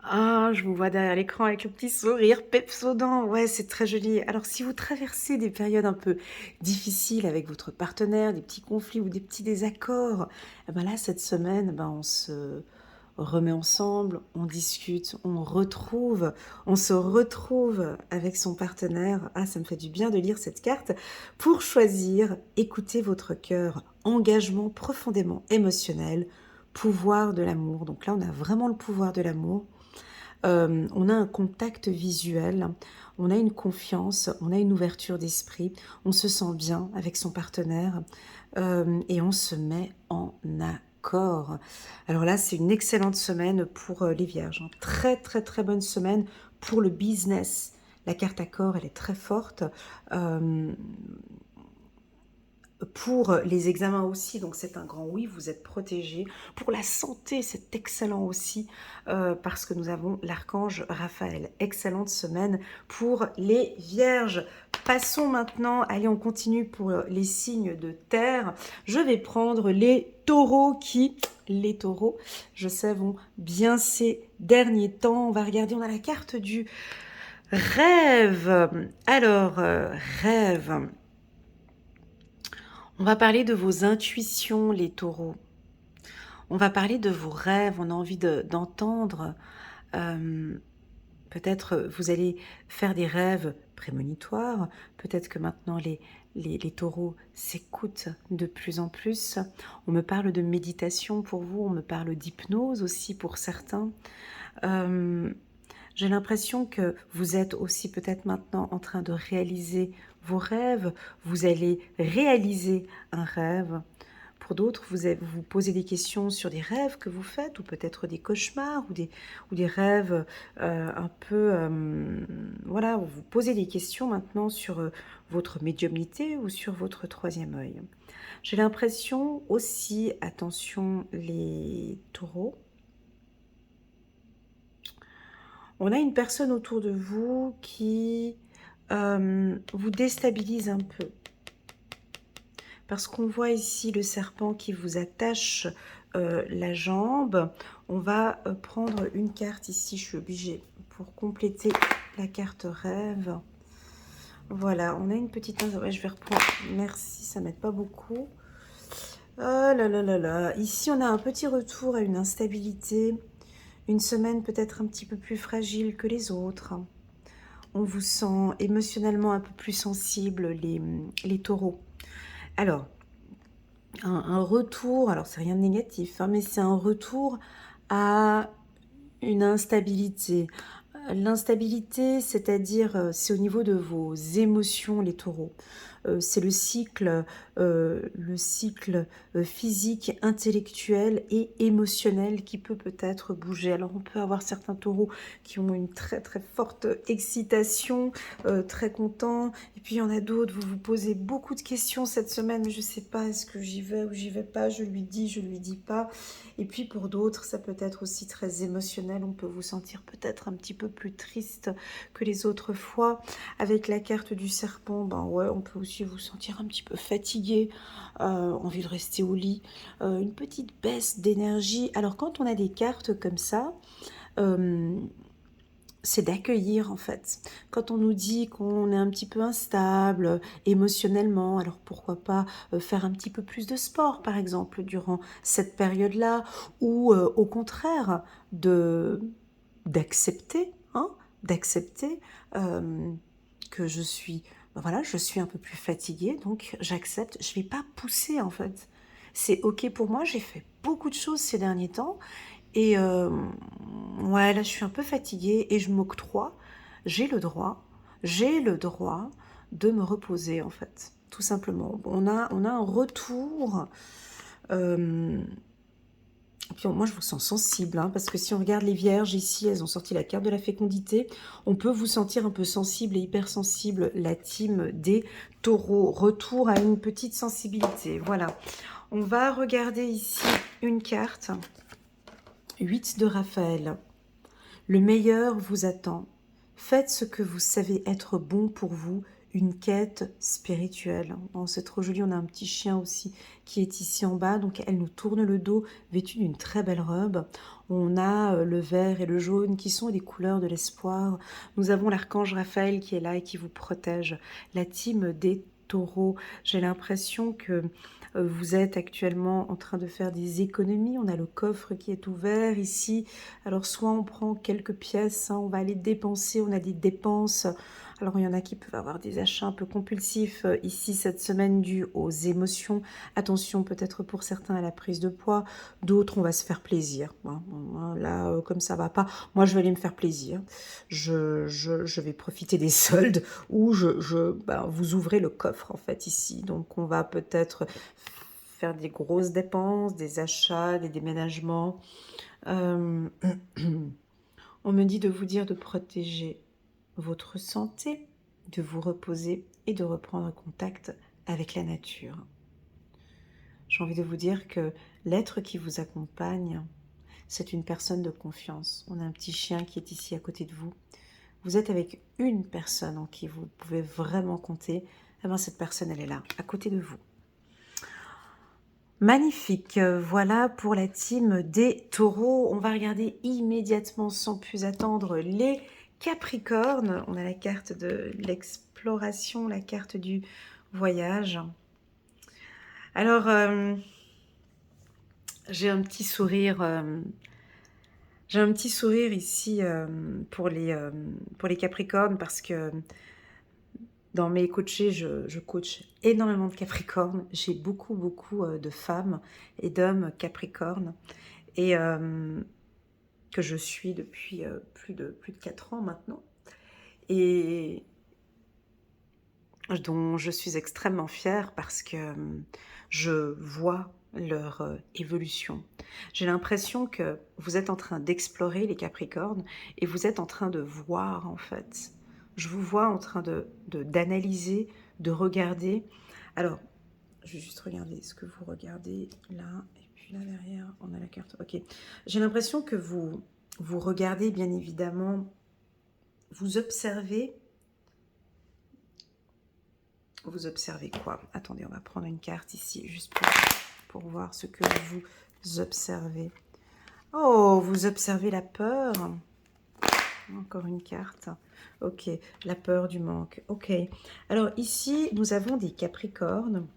Ah, je vous vois derrière l'écran avec le petit sourire pepsodent. Ouais, c'est très joli. Alors, si vous traversez des périodes un peu difficiles avec votre partenaire, des petits conflits ou des petits désaccords, eh ben là, cette semaine, on se remet ensemble, on discute, on se retrouve avec son partenaire. Ah, ça me fait du bien de lire cette carte pour choisir, écouter votre cœur, engagement profondément émotionnel, pouvoir de l'amour. Donc là, on a vraiment le pouvoir de l'amour. On a un contact visuel, on a une confiance, on a une ouverture d'esprit, on se sent bien avec son partenaire et on se met en accord. Alors là, c'est une excellente semaine pour les vierges, hein. Très très très bonne semaine pour le business. La carte accord, elle est très forte. Euh, pour les examens aussi, donc c'est un grand oui, vous êtes protégés. Pour la santé, c'est excellent aussi, parce que nous avons l'archange Raphaël. Excellente semaine pour les vierges. Passons maintenant, allez, on continue pour les signes de terre. Je vais prendre les taureaux les taureaux, je sais, vont bien ces derniers temps. On va regarder, on a la carte du rêve. Alors, rêve. On va parler de vos intuitions, les taureaux. On va parler de vos rêves. On a envie d'entendre. Euh, Peut-être vous allez faire des rêves prémonitoires. Peut-être que maintenant les taureaux s'écoutent de plus en plus. On me parle de méditation pour vous. On me parle d'hypnose aussi pour certains. J'ai l'impression que vous êtes aussi peut-être maintenant en train de réaliser vos rêves. Vous allez réaliser un rêve. Pour d'autres, vous posez des questions sur des rêves que vous faites, ou peut-être des cauchemars, ou des rêves un peu... voilà, vous posez des questions maintenant sur votre médiumnité ou sur votre troisième œil. J'ai l'impression aussi, attention les taureaux, on a une personne autour de vous qui vous déstabilise un peu. Parce qu'on voit ici le serpent qui vous attache la jambe. On va prendre une carte ici, je suis obligée, pour compléter la carte rêve. Voilà, on a une petite... Ouais, je vais reprendre. Merci, ça m'aide pas beaucoup. Oh là là là là. Ici, on a un petit retour à une instabilité. Une semaine peut-être un petit peu plus fragile que les autres. On vous sent émotionnellement un peu plus sensible, les taureaux. Alors, un retour, alors c'est rien de négatif, hein, mais c'est un retour à une instabilité. L'instabilité, c'est-à-dire, c'est au niveau de vos émotions, les taureaux. C'est le cycle physique, intellectuel et émotionnel qui peut peut-être bouger. Alors on peut avoir certains taureaux qui ont une très très forte excitation, très contents. Et puis il y en a d'autres, vous vous posez beaucoup de questions cette semaine, mais je ne sais pas, est-ce que j'y vais ou j'y vais pas, je lui dis, je lui dis pas. Et puis pour d'autres, ça peut être aussi très émotionnel, on peut vous sentir peut-être un petit peu plus triste que les autres fois. Avec la carte du serpent, ouais, on peut aussi vous sentir un petit peu fatigué, envie de rester au lit, une petite baisse d'énergie. Alors quand on a des cartes comme ça, c'est d'accueillir en fait. Quand on nous dit qu'on est un petit peu instable émotionnellement, alors pourquoi pas faire un petit peu plus de sport par exemple durant cette période-là, ou au contraire d'accepter, hein, d'accepter que je suis un peu plus fatiguée, donc j'accepte, je ne vais pas pousser en fait. C'est ok pour moi, j'ai fait beaucoup de choses ces derniers temps, et ouais, là je suis un peu fatiguée et je m'octroie, j'ai le droit, j'ai le droit de me reposer en fait, tout simplement. On a un retour, et puis moi je vous sens sensible, hein, parce que si on regarde les vierges ici, elles ont sorti la carte de la fécondité, on peut vous sentir un peu sensible et hypersensible, la team des taureaux. Retour à une petite sensibilité, voilà. On va regarder ici une carte, 8 de Raphaël. Le meilleur vous attend. Faites ce que vous savez être bon pour vous, une quête spirituelle. Oh, c'est trop joli, on a un petit chien aussi qui est ici en bas, donc elle nous tourne le dos, vêtue d'une très belle robe. On a le vert et le jaune qui sont des couleurs de l'espoir. Nous avons l'archange Raphaël qui est là et qui vous protège. La team des taureaux, j'ai l'impression que vous êtes actuellement en train de faire des économies. On a le coffre qui est ouvert ici. Alors soit on prend quelques pièces, hein, on va aller dépenser, on a des dépenses. Alors il y en a qui peuvent avoir des achats un peu compulsifs ici cette semaine dus aux émotions. Attention peut-être pour certains à la prise de poids, d'autres on va se faire plaisir. Hein. Là comme ça va pas, moi je vais aller me faire plaisir. Je vais profiter des soldes ou vous ouvrez le coffre en fait ici. Donc on va peut-être faire des grosses dépenses, des achats, des déménagements. Euh, on me dit de vous dire de protéger votre santé, de vous reposer et de reprendre contact avec la nature. J'ai envie de vous dire que l'être qui vous accompagne, c'est une personne de confiance. On a un petit chien qui est ici à côté de vous. Vous êtes avec une personne en qui vous pouvez vraiment compter. Eh bien, cette personne, elle est là, à côté de vous. Magnifique, voilà pour la team des taureaux. On va regarder immédiatement, sans plus attendre, les Capricornes. On a la carte de l'exploration, la carte du voyage. Alors, j'ai un petit sourire ici pour les Capricornes parce que dans mes coachés, je coach énormément de Capricornes. J'ai beaucoup de femmes et d'hommes Capricornes et que je suis depuis plus de 4 ans maintenant et dont je suis extrêmement fière parce que je vois leur évolution. J'ai l'impression que vous êtes en train d'explorer les Capricornes et vous êtes en train de voir en fait. Je vous vois en train d'analyser, de regarder. Alors, je vais juste regarder ce que vous regardez là. Et puis là derrière, on a la carte. Ok. J'ai l'impression que vous regardez bien évidemment, vous observez. Vous observez quoi? Attendez, on va prendre une carte ici, juste pour voir ce que vous observez. Oh, vous observez la peur. Encore une carte. Ok, la peur du manque. Ok. Alors ici, nous avons des Capricornes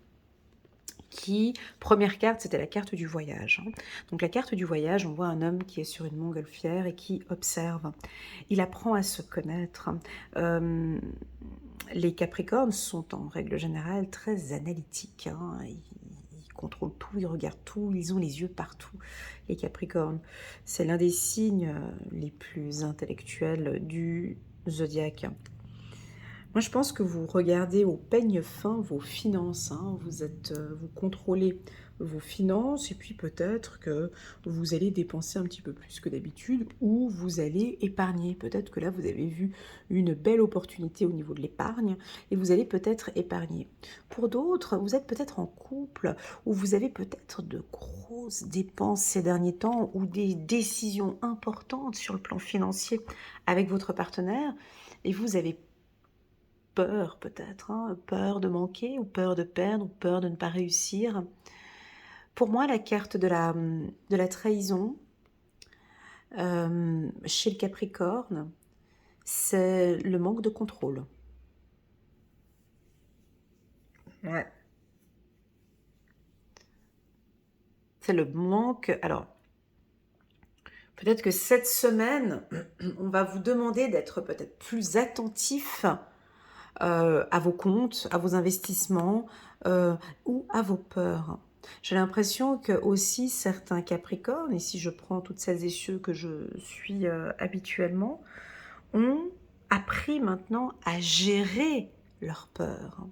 qui, première carte, c'était la carte du voyage. Donc la carte du voyage, on voit un homme qui est sur une montgolfière et qui observe. Il apprend à se connaître. Les Capricornes sont en règle générale très analytiques. Ils contrôlent tout, ils regardent tout, ils ont les yeux partout. Les Capricornes, c'est l'un des signes les plus intellectuels du zodiaque. Moi, je pense que vous regardez au peigne fin vos finances. Vous contrôlez vos finances et puis peut-être que vous allez dépenser un petit peu plus que d'habitude ou vous allez épargner. Peut-être que là, vous avez vu une belle opportunité au niveau de l'épargne et vous allez peut-être épargner. Pour d'autres, vous êtes peut-être en couple ou vous avez peut-être de grosses dépenses ces derniers temps ou des décisions importantes sur le plan financier avec votre partenaire et vous avez peur peut-être, peur de manquer ou peur de perdre ou peur de ne pas réussir. Pour moi, la carte de la trahison chez le Capricorne, c'est le manque de contrôle. Ouais. C'est le manque... Alors, peut-être que cette semaine, on va vous demander d'être peut-être plus attentif à vos comptes, à vos investissements ou à vos peurs. J'ai l'impression que aussi certains Capricornes, et si je prends toutes celles et ceux que je suis habituellement, ont appris maintenant à gérer leurs peurs.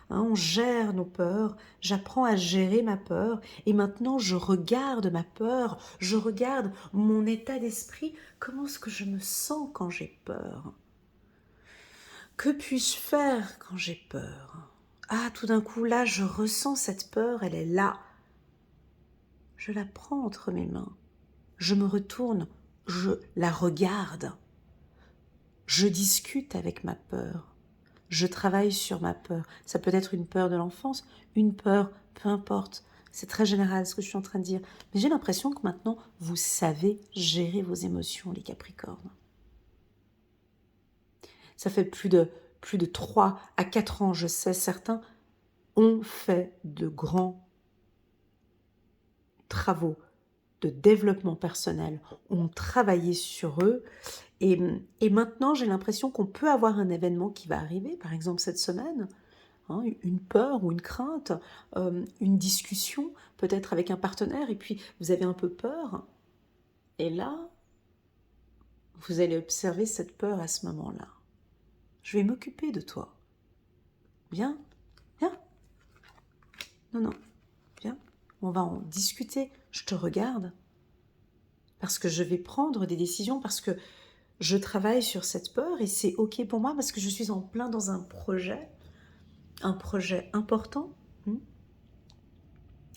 On gère nos peurs, j'apprends à gérer ma peur et maintenant je regarde ma peur, je regarde mon état d'esprit, comment est-ce que je me sens quand j'ai peur. Que puis-je faire quand j'ai peur? Ah, tout d'un coup, là, je ressens cette peur, elle est là. Je la prends entre mes mains. Je me retourne je la regarde, je discute avec ma peur, je travaille sur ma peur. Ça peut être une peur de l'enfance, une peur, peu importe. C'est très général ce que je suis en train de dire. Mais j'ai l'impression que maintenant, vous savez gérer vos émotions, les Capricornes. Ça fait plus de 3 à 4 ans, je sais, certains ont fait de grands travaux de développement personnel, ont travaillé sur eux. Et maintenant, j'ai l'impression qu'on peut avoir un événement qui va arriver, par exemple cette semaine, hein, une peur ou une crainte, une discussion peut-être avec un partenaire, et puis vous avez un peu peur. Et là, vous allez observer cette peur à ce moment-là. Je vais m'occuper de toi. Viens, viens. Non, non, viens. On va en discuter. Je te regarde. Parce que je vais prendre des décisions, parce que je travaille sur cette peur et c'est OK pour moi parce que je suis en plein dans un projet important,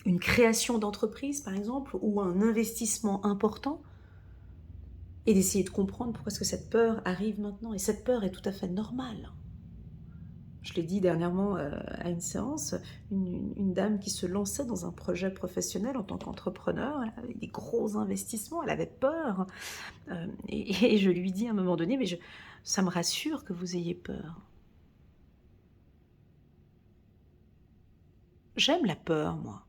une création d'entreprise par exemple, ou un investissement important, et d'essayer de comprendre pourquoi est-ce que cette peur arrive maintenant. Et cette peur est tout à fait normale. Je l'ai dit dernièrement à une séance, une dame qui se lançait dans un projet professionnel en tant qu'entrepreneur, elle avait des gros investissements, elle avait peur. Et je lui dis à un moment donné, mais ça me rassure que vous ayez peur. J'aime la peur, moi.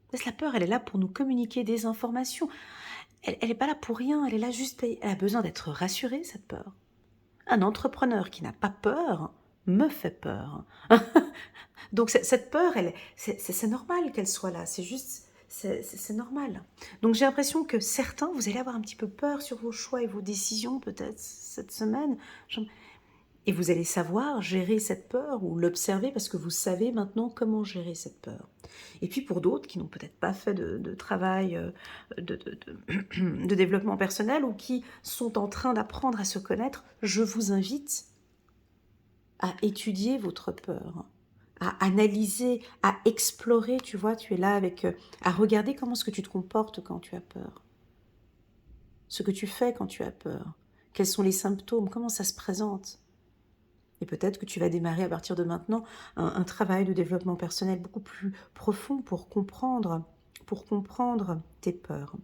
Parce que la peur, elle est là pour nous communiquer des informations. Elle n'est pas là pour rien, elle est là juste, elle a besoin d'être rassurée, cette peur. Un entrepreneur qui n'a pas peur me fait peur. Donc cette peur, c'est normal qu'elle soit là, c'est juste, c'est normal. Donc j'ai l'impression que certains, vous allez avoir un petit peu peur sur vos choix et vos décisions peut-être cette semaine. Et vous allez savoir gérer cette peur ou l'observer parce que vous savez maintenant comment gérer cette peur. Et puis pour d'autres qui n'ont peut-être pas fait de travail de développement personnel ou qui sont en train d'apprendre à se connaître, je vous invite à étudier votre peur, à analyser, à explorer, tu vois, tu es là avec, à regarder comment est-ce que tu te comportes quand tu as peur, ce que tu fais quand tu as peur, quels sont les symptômes, comment ça se présente. Et peut-être que tu vas démarrer à partir de maintenant un travail de développement personnel beaucoup plus profond pour comprendre tes peurs.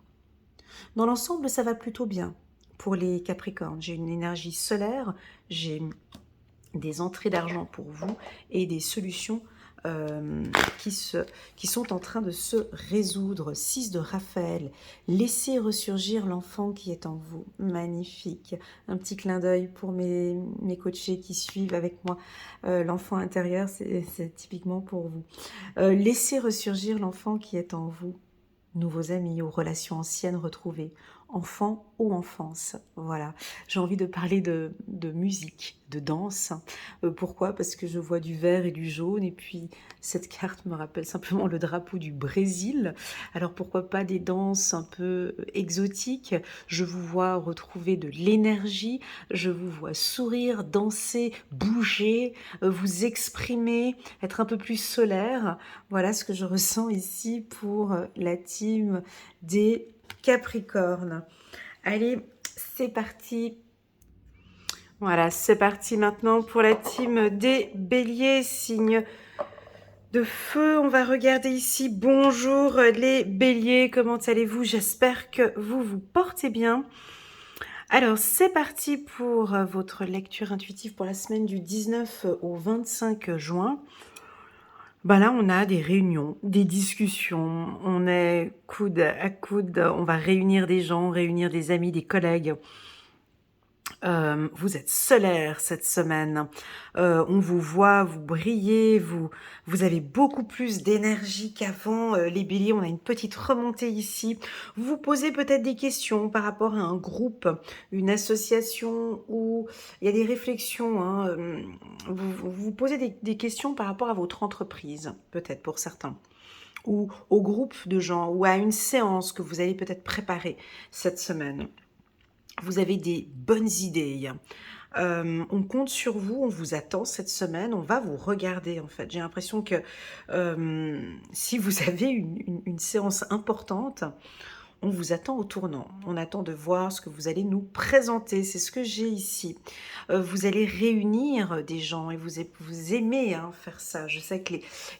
Dans l'ensemble, ça va plutôt bien pour les Capricornes. J'ai une énergie solaire, j'ai des entrées d'argent pour vous et des solutions qui sont en train de se résoudre. 6 de Raphaël, laissez ressurgir l'enfant qui est en vous. Magnifique. Un petit clin d'œil pour mes coachés qui suivent avec moi. L'enfant intérieur, c'est typiquement pour vous. Laissez ressurgir l'enfant qui est en vous. Nouveaux amis ou relations anciennes retrouvées, enfant ou enfance. Voilà, j'ai envie de parler de musique, de danse. Pourquoi? Parce que je vois du vert et du jaune, et puis cette carte me rappelle simplement le drapeau du Brésil. Alors pourquoi pas des danses un peu exotiques? Je vous vois retrouver de l'énergie, je vous vois sourire, danser, bouger, vous exprimer, être un peu plus solaire. Voilà ce que je ressens ici pour la team des Capricornes. Allez, c'est parti. Voilà, c'est parti maintenant pour la team des Béliers, signe de feu. On va regarder ici. Bonjour les Béliers, comment allez-vous? J'espère que vous vous portez bien. Alors, c'est parti pour votre lecture intuitive pour la semaine du 19 au 25 juin. Ben là, on a des réunions, des discussions, on est coude à coude, on va réunir des gens, réunir des amis, des collègues. Vous êtes solaire cette semaine, on vous voit, vous brillez, vous avez beaucoup plus d'énergie qu'avant. Les béliers, on a une petite remontée ici. Vous vous posez peut-être des questions par rapport à un groupe, une association, où il y a des réflexions, hein, vous vous posez des questions par rapport à votre entreprise, peut-être pour certains, ou au groupe de gens, ou à une séance que vous allez peut-être préparer cette semaine. Vous avez des bonnes idées. On compte sur vous, on vous attend cette semaine, on va vous regarder en fait. J'ai l'impression que si vous avez une séance importante, On vous attend au tournant. On attend de voir ce que vous allez nous présenter. C'est ce que j'ai ici. Vous allez réunir des gens et vous aimez hein, faire ça. Je sais que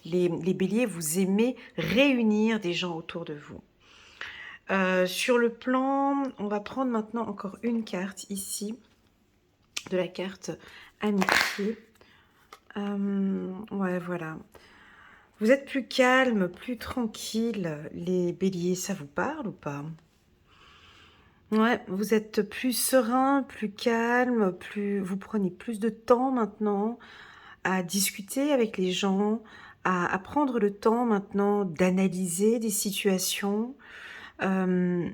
les béliers, vous aimez réunir des gens autour de vous. Sur le plan, on va prendre maintenant encore une carte ici, de la carte amitié. Ouais, voilà. Vous êtes plus calme, plus tranquille, les béliers, ça vous parle ou pas? Ouais, vous êtes plus serein, plus calme, vous prenez plus de temps maintenant à discuter avec les gens, à prendre le temps maintenant d'analyser des situations. Euh,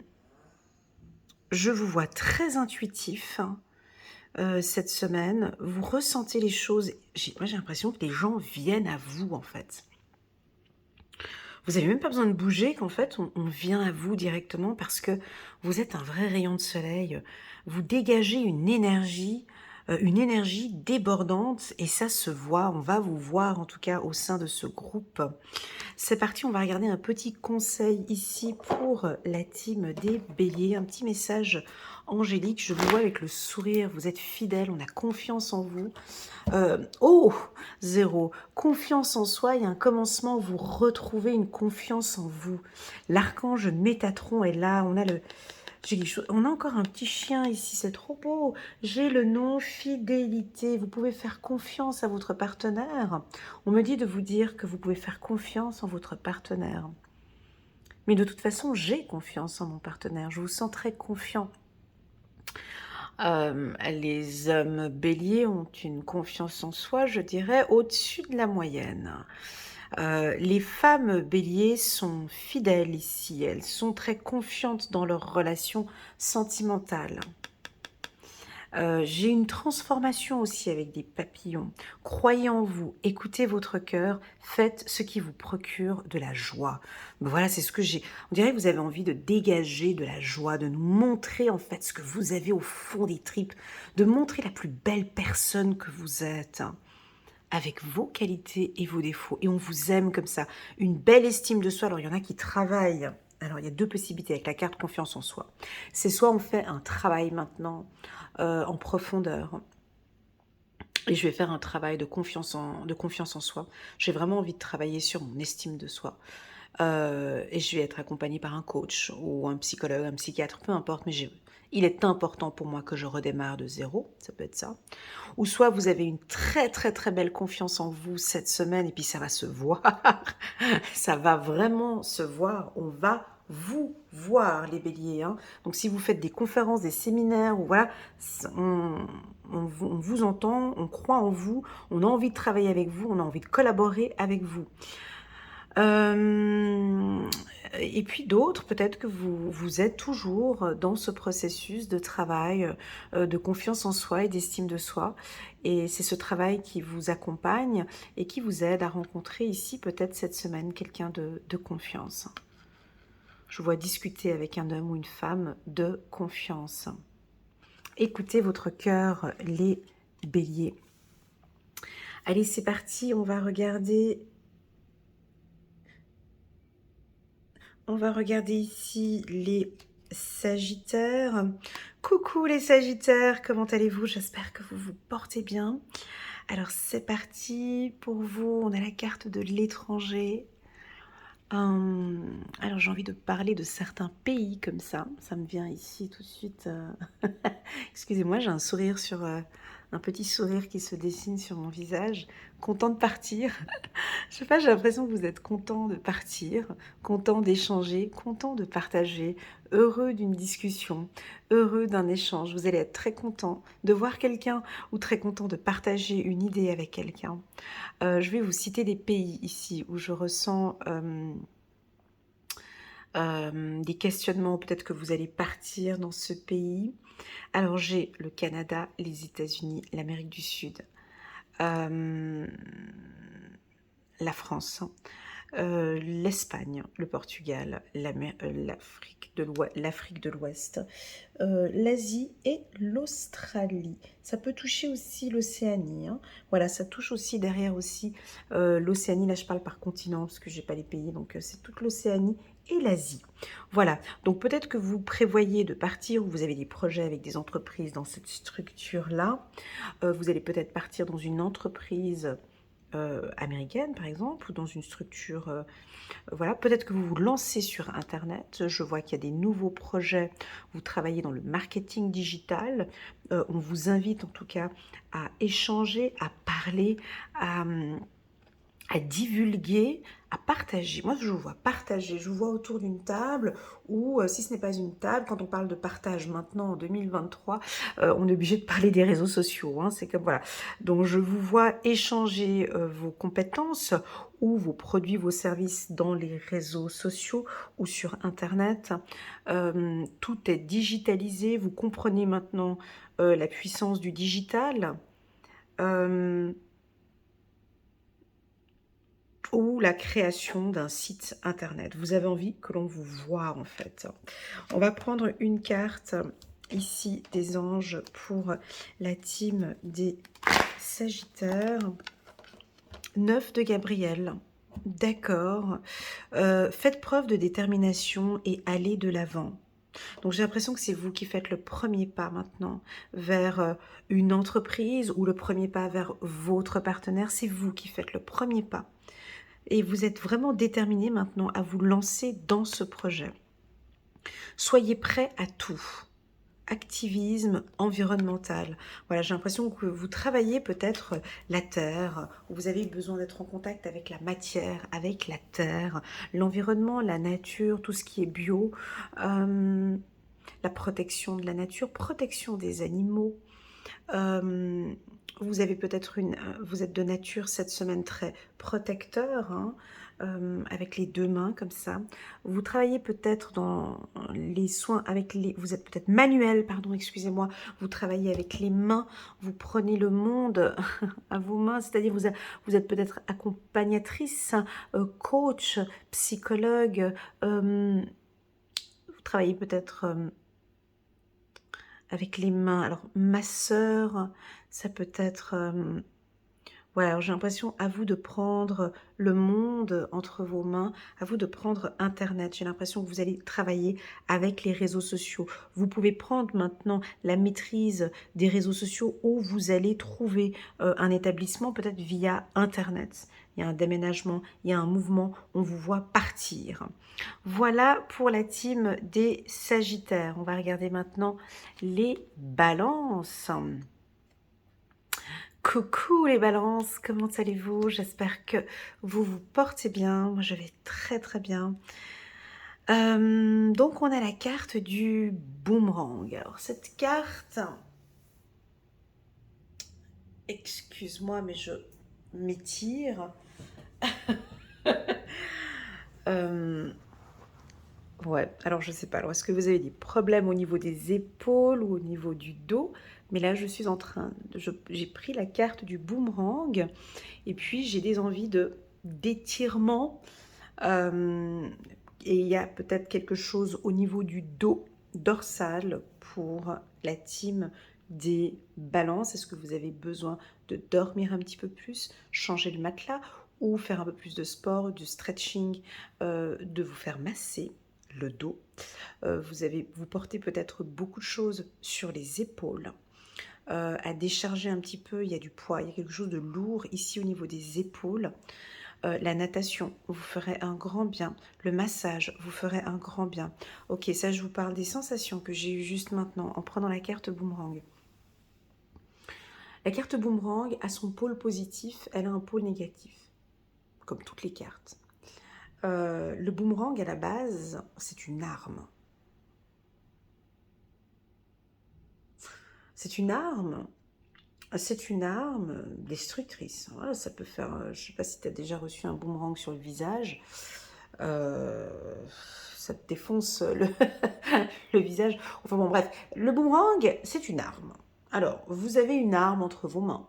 je vous vois très intuitif hein, cette semaine. Vous ressentez les choses. Moi, j'ai l'impression que les gens viennent à vous, en fait. Vous n'avez même pas besoin de bouger, qu'en fait, on vient à vous directement parce que vous êtes un vrai rayon de soleil. Vous dégagez une énergie débordante et ça se voit. On va vous voir en tout cas au sein de ce groupe. C'est parti, on va regarder un petit conseil ici pour la team des béliers. Un petit message angélique. Je vous vois avec le sourire. Vous êtes fidèles, on a confiance en vous. Oh, 0. Confiance en soi, il y a un commencement, vous retrouvez une confiance en vous. L'archange Métatron est là, on a encore un petit chien ici, c'est trop beau. J'ai le nom fidélité, vous pouvez faire confiance à votre partenaire. On me dit de vous dire que vous pouvez faire confiance en votre partenaire. Mais de toute façon, j'ai confiance en mon partenaire, je vous sens très confiant. Les hommes béliers ont une confiance en soi, je dirais, au-dessus de la moyenne. Les femmes béliers sont fidèles ici, elles sont très confiantes dans leurs relations sentimentales. J'ai une transformation aussi avec des papillons. Croyez en vous, écoutez votre cœur, faites ce qui vous procure de la joie. Voilà, c'est ce que j'ai. On dirait que vous avez envie de dégager de la joie, de nous montrer en fait ce que vous avez au fond des tripes, de montrer la plus belle personne que vous êtes, hein, avec vos qualités et vos défauts. Et on vous aime comme ça. Une belle estime de soi. Alors, il y en a qui travaillent. Alors, il y a deux possibilités avec la carte confiance en soi. C'est soit on fait un travail maintenant en profondeur. Et je vais faire un travail de confiance en soi. J'ai vraiment envie de travailler sur mon estime de soi. Et je vais être accompagnée par un coach ou un psychologue, un psychiatre, peu importe, mais il est important pour moi que je redémarre de zéro, ça peut être ça. Ou soit vous avez une très très très belle confiance en vous cette semaine et puis ça va se voir, ça va vraiment se voir, on va vous voir les béliers. Hein. Donc si vous faites des conférences, des séminaires, ou voilà, on vous entend, on croit en vous, on a envie de travailler avec vous, on a envie de collaborer avec vous. Et puis d'autres, peut-être que vous êtes toujours dans ce processus de travail, de confiance en soi et d'estime de soi. Et c'est ce travail qui vous accompagne et qui vous aide à rencontrer ici, peut-être cette semaine, quelqu'un de confiance. Je vous vois discuter avec un homme ou une femme de confiance. Écoutez votre cœur, les béliers. Allez, c'est parti, on va regarder ici les Sagittaires. Coucou les Sagittaires, comment allez-vous? J'espère que vous vous portez bien. Alors c'est parti pour vous, on a la carte de l'étranger. Alors j'ai envie de parler de certains pays comme ça me vient ici tout de suite. Excusez-moi, j'ai un sourire un petit sourire qui se dessine sur mon visage, content de partir. Je sais pas, j'ai l'impression que vous êtes content de partir, content d'échanger, content de partager, heureux d'une discussion, heureux d'un échange. Vous allez être très content de voir quelqu'un ou très content de partager une idée avec quelqu'un. Je vais vous citer des pays ici où je ressens des questionnements. Peut-être que vous allez partir dans ce pays. Alors j'ai le Canada, les États-Unis, l'Amérique du Sud, la France, l'Espagne, le Portugal, l'Afrique de l'Ouest, l'Asie et l'Australie. Ça peut toucher aussi l'Océanie, hein. Voilà, ça touche aussi derrière aussi l'Océanie. Là, je parle par continent parce que j'ai pas les pays, donc c'est toute l'Océanie et l'Asie. Voilà, donc peut-être que vous prévoyez de partir ou vous avez des projets avec des entreprises dans cette structure-là. Vous allez peut-être partir dans une entreprise américaine, par exemple, ou dans une structure voilà, peut-être que vous vous lancez sur Internet. Je vois qu'il y a des nouveaux projets. Vous travaillez dans le marketing digital. On vous invite en tout cas à échanger, à parler, à divulguer, à partager. Moi, je vous vois partager. Je vous vois autour d'une table ou si ce n'est pas une table, quand on parle de partage maintenant en 2023, on est obligé de parler des réseaux sociaux, hein, c'est comme voilà. Donc, je vous vois échanger vos compétences ou vos produits, vos services dans les réseaux sociaux ou sur Internet. Tout est digitalisé. Vous comprenez maintenant la puissance du digital. Ou la création d'un site internet. Vous avez envie que l'on vous voie en fait. On va prendre une carte ici des anges pour la team des Sagittaires. 9 de Gabriel. D'accord. Faites preuve de détermination et allez de l'avant. Donc j'ai l'impression que c'est vous qui faites le premier pas maintenant vers une entreprise ou le premier pas vers votre partenaire. C'est vous qui faites le premier pas. Et vous êtes vraiment déterminé maintenant à vous lancer dans ce projet. Soyez prêt à tout. Activisme environnemental. Voilà, j'ai l'impression que vous travaillez peut-être la terre, ou vous avez besoin d'être en contact avec la matière, avec la terre, l'environnement, la nature, tout ce qui est bio, la protection de la nature, protection des animaux. Vous avez peut-être vous êtes de nature cette semaine très protecteur, hein, avec les deux mains comme ça. Vous travaillez peut-être dans les soins avec les, vous êtes peut-être manuel, pardon, excusez-moi. Vous travaillez avec les mains, vous prenez le monde à vos mains, c'est-à-dire vous êtes peut-être accompagnatrice, coach, psychologue. Vous travaillez peut-être avec les mains. Alors, masseur, ça peut être... voilà, alors j'ai l'impression à vous de prendre le monde entre vos mains, à vous de prendre Internet. J'ai l'impression que vous allez travailler avec les réseaux sociaux. Vous pouvez prendre maintenant la maîtrise des réseaux sociaux où vous allez trouver un établissement peut-être via Internet. Il y a un déménagement, il y a un mouvement, on vous voit partir. Voilà pour la team des Sagittaires. On va regarder maintenant les balances. Coucou les balances, comment allez-vous? J'espère que vous vous portez bien. Moi, je vais très très bien. Donc, on a la carte du boomerang. Alors, cette carte... Excuse-moi, mais je m'étire. Ouais, alors je sais pas. Alors, est-ce que vous avez des problèmes au niveau des épaules ou au niveau du dos? Mais là, je suis en train... J'ai pris la carte du boomerang et puis j'ai des envies d'étirement. Et il y a peut-être quelque chose au niveau du dos dorsal pour la team des balances. Est-ce que vous avez besoin de dormir un petit peu plus, changer le matelas ou faire un peu plus de sport, du stretching, de vous faire masser le dos. Vous portez peut-être beaucoup de choses sur les épaules. À décharger un petit peu, il y a du poids, il y a quelque chose de lourd ici au niveau des épaules. La natation vous ferait un grand bien. Le massage vous ferait un grand bien. Ok, ça je vous parle des sensations que j'ai eues juste maintenant en prenant la carte boomerang. La carte boomerang a son pôle positif, elle a un pôle négatif, comme toutes les cartes. Le boomerang à la base, c'est une arme. C'est une arme. C'est une arme destructrice. Voilà, ça peut faire. Je ne sais pas si tu as déjà reçu un boomerang sur le visage. Ça te défonce le visage. Enfin bon, bref. Le boomerang, c'est une arme. Alors, vous avez une arme entre vos mains.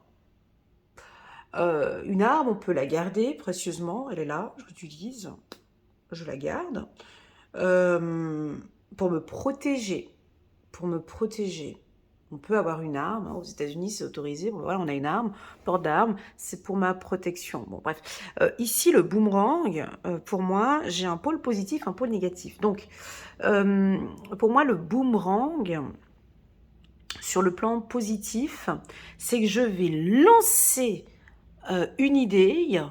Une arme, on peut la garder précieusement, elle est là, je l'utilise, je la garde. Euh, pour me protéger, pour me protéger. On peut avoir une arme, hein, aux États-Unis c'est autorisé, bon, voilà, on a une arme, port d'arme, c'est pour ma protection. Bon, bref. Ici, le boomerang, pour moi, j'ai un pôle positif, un pôle négatif. Donc, euh, pour moi, le boomerang, sur le plan positif, c'est que je vais lancer une idée,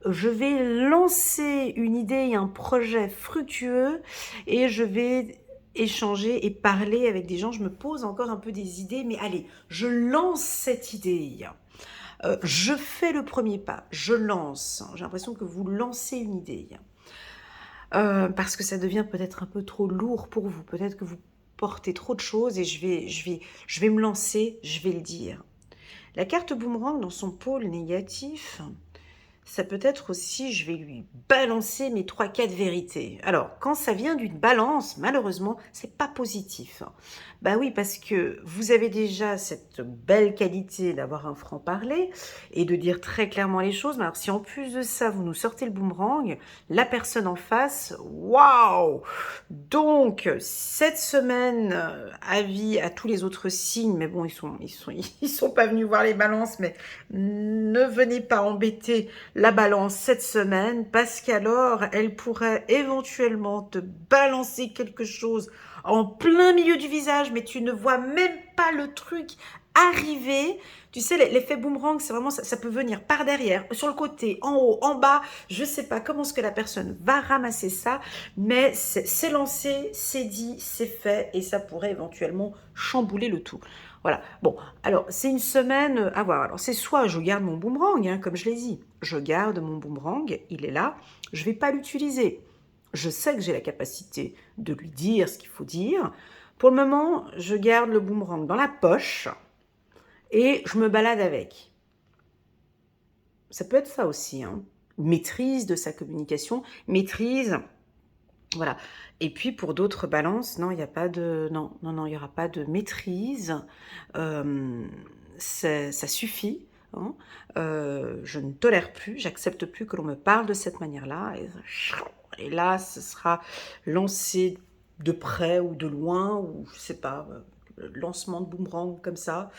je vais lancer une idée, un projet fructueux et je vais échanger et parler avec des gens. Je me pose encore un peu des idées, mais allez, je lance cette idée. Je fais le premier pas, je lance. J'ai l'impression que vous lancez une idée. Parce que ça devient peut-être un peu trop lourd pour vous. Peut-être que vous portez trop de choses et je vais me lancer, je vais le dire. La carte boomerang dans son pôle négatif, ça peut être aussi, je vais lui balancer mes 3-4 vérités. Alors, quand ça vient d'une balance, malheureusement, c'est pas positif. Bah oui, parce que vous avez déjà cette belle qualité d'avoir un franc-parler et de dire très clairement les choses. Mais alors, si en plus de ça, vous nous sortez le boomerang, la personne en face, waouh! Donc, cette semaine, avis à tous les autres signes, mais bon, ils sont pas venus voir les balances, mais ne venez pas embêter la balance cette semaine parce qu'alors elle pourrait éventuellement te balancer quelque chose en plein milieu du visage mais tu ne vois même pas le truc arriver. Tu sais, l'effet boomerang, c'est vraiment ça peut venir par derrière, sur le côté, en haut, en bas. Je sais pas comment est-ce que la personne va ramasser ça, mais c'est lancé, c'est dit, c'est fait et ça pourrait éventuellement chambouler le tout. Voilà. Bon, alors c'est une semaine à voir. Alors c'est soit je garde mon boomerang, hein, comme je l'ai dit, je garde mon boomerang, il est là, je vais pas l'utiliser. Je sais que j'ai la capacité de lui dire ce qu'il faut dire. Pour le moment, je garde le boomerang dans la poche et je me balade avec. Ça peut être ça aussi, hein. Maîtrise de sa communication, maîtrise, voilà. Et puis pour d'autres balances, non, il n'y a pas de, non, il y aura pas de maîtrise. Euh, ça suffit, hein. Je ne tolère plus, j'accepte plus que l'on me parle de cette manière-là. Et là, ce sera lancé de près ou de loin, ou je sais pas, lancement de boomerang comme ça.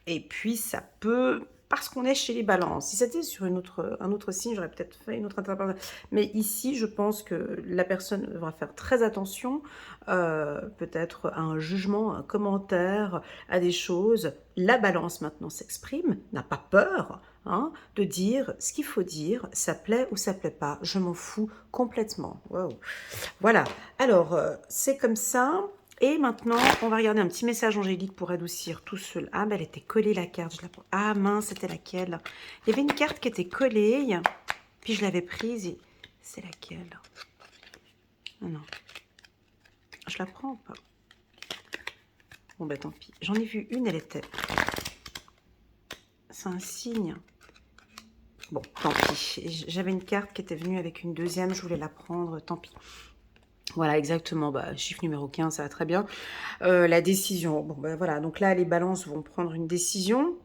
Et puis ça peut, parce qu'on est chez les balances, si c'était sur un autre signe, j'aurais peut-être fait une autre interprétation. Mais ici, je pense que la personne devra faire très attention, peut-être à un jugement, un commentaire, à des choses. La balance maintenant s'exprime, n'a pas peur, hein, de dire ce qu'il faut dire, ça plaît ou ça plaît pas. Je m'en fous complètement. Wow. Voilà, alors c'est comme ça. Et maintenant, on va regarder un petit message angélique pour adoucir tout cela. Ah, ben elle était collée la carte. Ah mince, c'était laquelle? Il y avait une carte qui était collée, puis je l'avais prise et c'est laquelle? Ah non. Je la prends ou pas? Bon, ben tant pis. J'en ai vu une, elle était... C'est un signe. Bon, tant pis. J'avais une carte qui était venue avec une deuxième, je voulais la prendre, tant pis. Voilà, exactement. Bah, chiffre numéro 15, ça va très bien. La décision. Bon, ben voilà. Donc là, les balances vont prendre une décision.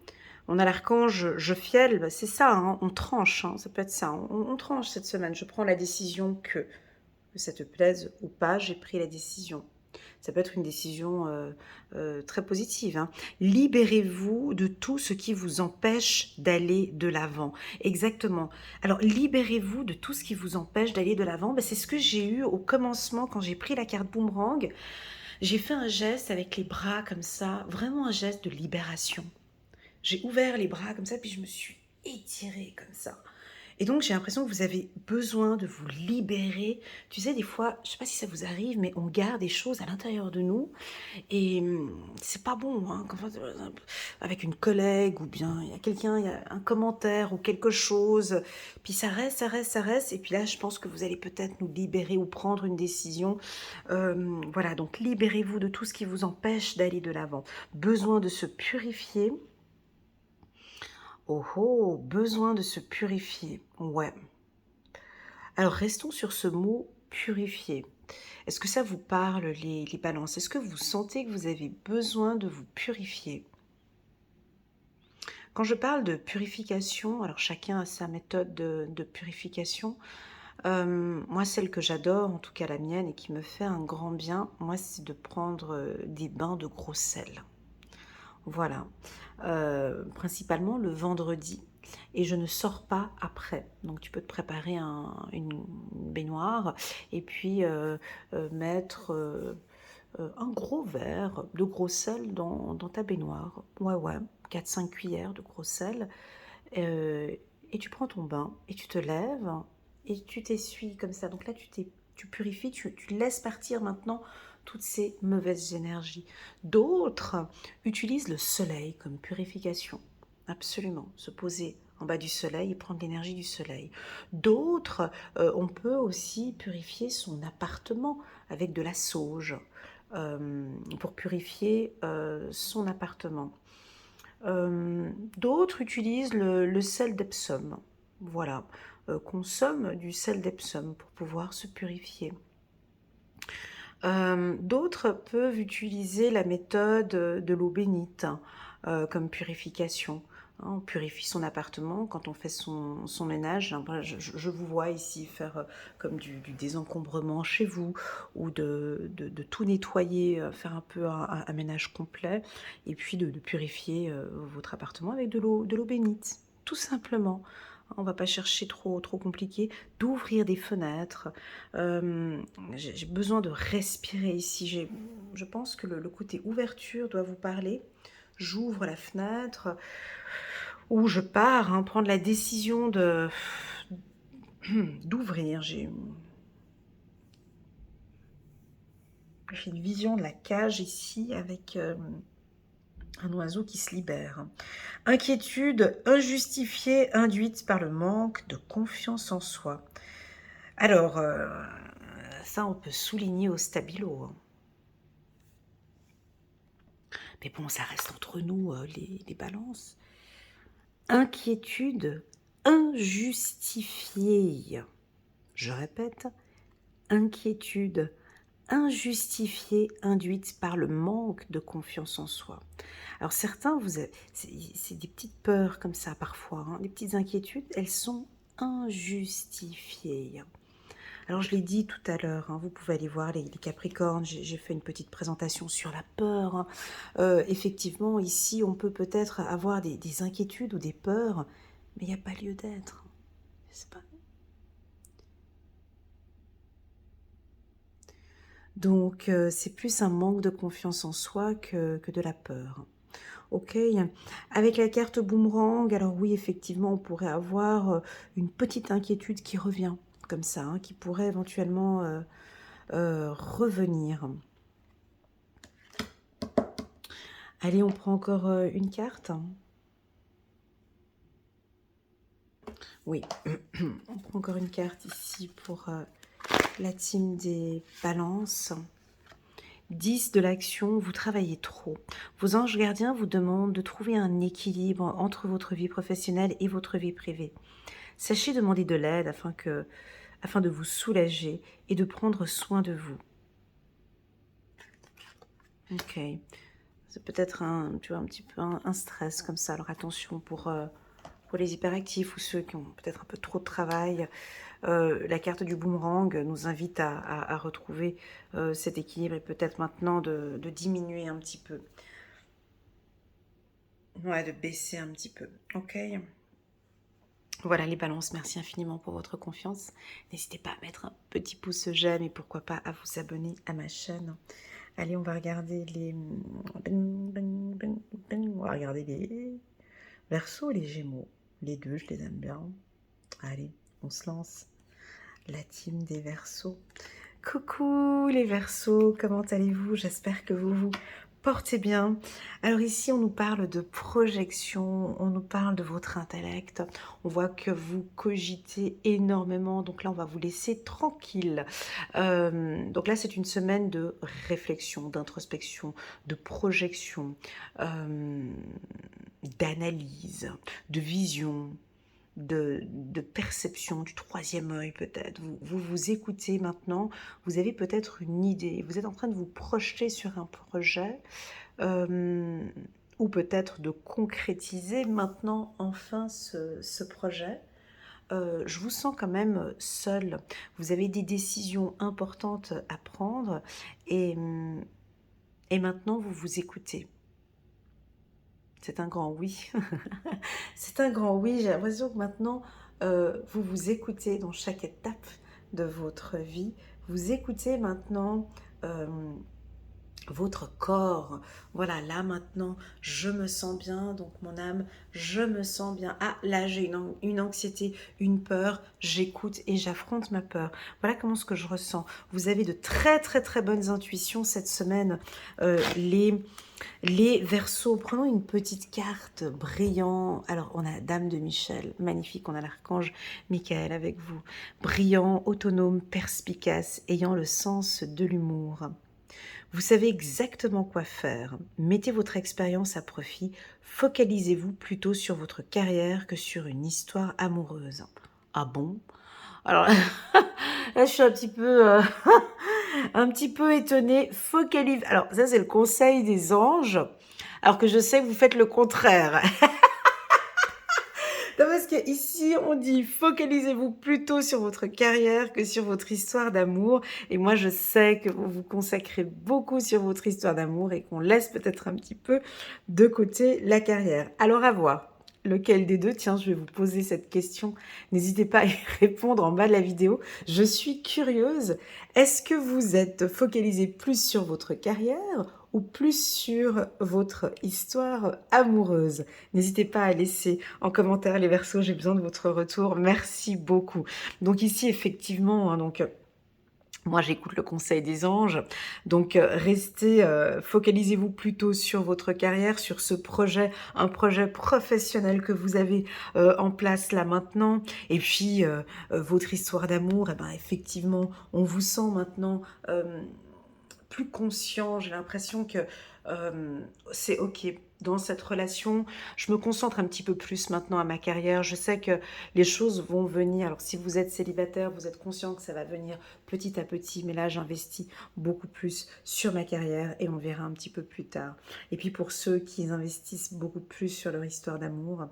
On a l'archange Jophiel. Bah, c'est ça, hein, on tranche. Hein, ça peut être ça. On tranche cette semaine. Je prends la décision que ça te plaise ou pas, j'ai pris la décision. Ça peut être une décision très positive, hein. Libérez-vous de tout ce qui vous empêche d'aller de l'avant. Exactement. Alors, libérez-vous de tout ce qui vous empêche d'aller de l'avant. Ben, c'est ce que j'ai eu au commencement quand j'ai pris la carte boomerang. J'ai fait un geste avec les bras comme ça, vraiment un geste de libération. J'ai ouvert les bras comme ça, puis je me suis étirée comme ça. Et donc, j'ai l'impression que vous avez besoin de vous libérer. Tu sais, des fois, je ne sais pas si ça vous arrive, mais on garde des choses à l'intérieur de nous. Et c'est pas bon, hein, avec une collègue, ou bien il y a quelqu'un, il y a un commentaire ou quelque chose. Puis ça reste, ça reste, ça reste. Et puis là, je pense que vous allez peut-être nous libérer ou prendre une décision. Voilà, donc libérez-vous de tout ce qui vous empêche d'aller de l'avant. Besoin de se purifier. Oh oh, besoin de se purifier. Ouais. Alors restons sur ce mot purifier. Est-ce que ça vous parle, les balances? Est-ce que vous sentez que vous avez besoin de vous purifier? Quand je parle de purification, alors chacun a sa méthode de purification. Moi, celle que j'adore, en tout cas la mienne, et qui me fait un grand bien, moi, c'est de prendre des bains de gros sel. Voilà. Principalement le vendredi. Et je ne sors pas après. Donc tu peux te préparer une baignoire et puis mettre un gros verre de gros sel dans ta baignoire. Ouais, ouais, 4-5 cuillères de gros sel. Euh, et tu prends ton bain et tu te lèves et tu t'essuies comme ça. Donc là, tu purifies, tu laisses partir maintenant toutes ces mauvaises énergies. D'autres utilisent le soleil comme purification. Absolument, se poser en bas du soleil et prendre l'énergie du soleil. D'autres, on peut aussi purifier son appartement avec de la sauge pour purifier son appartement. D'autres utilisent le sel d'Epsom. Voilà, consomment du sel d'Epsom pour pouvoir se purifier. D'autres peuvent utiliser la méthode de l'eau bénite comme purification. On purifie son appartement quand on fait son ménage. Je vous vois ici faire comme du désencombrement chez vous ou de tout nettoyer, faire un peu un ménage complet et puis de purifier votre appartement avec de l'eau bénite, tout simplement. On ne va pas chercher trop compliqué, d'ouvrir des fenêtres. J'ai besoin de respirer ici. Je pense que le côté ouverture doit vous parler. J'ouvre la fenêtre ou je pars prendre la décision d'ouvrir. J'ai une vision de la cage ici avec un oiseau qui se libère. Inquiétude injustifiée induite par le manque de confiance en soi. Alors, ça on peut souligner au stabilo. Mais bon, ça reste entre nous, les balances. Inquiétude injustifiée. Je répète, inquiétude injustifiée induite par le manque de confiance en soi. Alors certains, c'est des petites peurs comme ça parfois, des petites inquiétudes, elles sont injustifiées. Alors je l'ai dit tout à l'heure, vous pouvez aller voir les Capricornes, j'ai fait une petite présentation sur la peur. Effectivement, ici, on peut peut-être avoir des inquiétudes ou des peurs, mais il n'y a pas lieu d'être. C'est pas... Donc, c'est plus un manque de confiance en soi que de la peur. Ok, avec la carte boomerang, alors oui, effectivement, on pourrait avoir une petite inquiétude qui revient, comme ça, qui pourrait éventuellement revenir. Allez, on prend encore une carte. Oui, on prend encore une carte ici pour la team des balances. 10 de l'action, vous travaillez trop. Vos anges gardiens vous demandent de trouver un équilibre entre votre vie professionnelle et votre vie privée. Sachez demander de l'aide afin de vous soulager et de prendre soin de vous. Ok. C'est peut-être un petit peu un stress comme ça. Alors attention pour les hyperactifs ou ceux qui ont peut-être un peu trop de travail. La carte du boomerang nous invite à retrouver cet équilibre et peut-être maintenant de diminuer un petit peu. Ouais, de baisser un petit peu. Ok. Voilà les balances, merci infiniment pour votre confiance. N'hésitez pas à mettre un petit pouce j'aime et pourquoi pas à vous abonner à ma chaîne. Allez, on va regarder les... On va regarder les Verseaux et les Gémeaux. Les deux, je les aime bien. Allez, on se lance. La team des Verseaux. Coucou les Verseaux, comment allez-vous? J'espère que vous vous portez bien. Alors ici, on nous parle de projection, on nous parle de votre intellect. On voit que vous cogitez énormément, donc là, on va vous laisser tranquille. Donc là, c'est une semaine de réflexion, d'introspection, de projection, d'analyse, de vision, de perception, du troisième œil peut-être. Vous écoutez maintenant, vous avez peut-être une idée, vous êtes en train de vous projeter sur un projet. ou peut-être de concrétiser maintenant enfin ce projet. Je vous sens quand même seul. Vous avez des décisions importantes à prendre et, et maintenant vous vous écoutez. C'est un grand oui. C'est un grand oui. J'ai l'impression que maintenant vous vous écoutez dans chaque étape de votre vie. Vous écoutez maintenant votre corps. Voilà, là maintenant, je me sens bien, donc mon âme, je me sens bien. Ah, là j'ai une anxiété, une peur, j'écoute et j'affronte ma peur. Voilà comment ce que je ressens. Vous avez de très très très bonnes intuitions cette semaine. Les Verseaux, prenons une petite carte brillant. Alors, on a Dame de Michel, magnifique. On a l'archange Michael avec vous. Brillant, autonome, perspicace, ayant le sens de l'humour. Vous savez exactement quoi faire. Mettez votre expérience à profit. Focalisez-vous plutôt sur votre carrière que sur une histoire amoureuse. Ah bon? Alors là, je suis un petit peu étonnée. Focalise. Alors ça, c'est le conseil des anges. Alors que je sais que vous faites le contraire. Non, parce que ici, on dit focalisez-vous plutôt sur votre carrière que sur votre histoire d'amour. Et moi, je sais que vous vous consacrez beaucoup sur votre histoire d'amour et qu'on laisse peut-être un petit peu de côté la carrière. Alors, à voir. Lequel des deux? Tiens, je vais vous poser cette question. N'hésitez pas à y répondre en bas de la vidéo. Je suis curieuse. Est-ce que vous êtes focalisé plus sur votre carrière ou plus sur votre histoire amoureuse? N'hésitez pas à laisser en commentaire les Verseaux, j'ai besoin de votre retour. Merci beaucoup. Donc ici, effectivement, hein, moi, j'écoute le conseil des anges. Donc, restez, focalisez-vous plutôt sur votre carrière, sur ce projet, un projet professionnel que vous avez en place là maintenant. Et puis, votre histoire d'amour, eh ben, effectivement, on vous sent maintenant plus conscient. J'ai l'impression que c'est OK. Dans cette relation, je me concentre un petit peu plus maintenant à ma carrière. Je sais que les choses vont venir. Alors, si vous êtes célibataire, vous êtes conscient que ça va venir petit à petit. Mais là, j'investis beaucoup plus sur ma carrière et on verra un petit peu plus tard. Et puis, pour ceux qui investissent beaucoup plus sur leur histoire d'amour,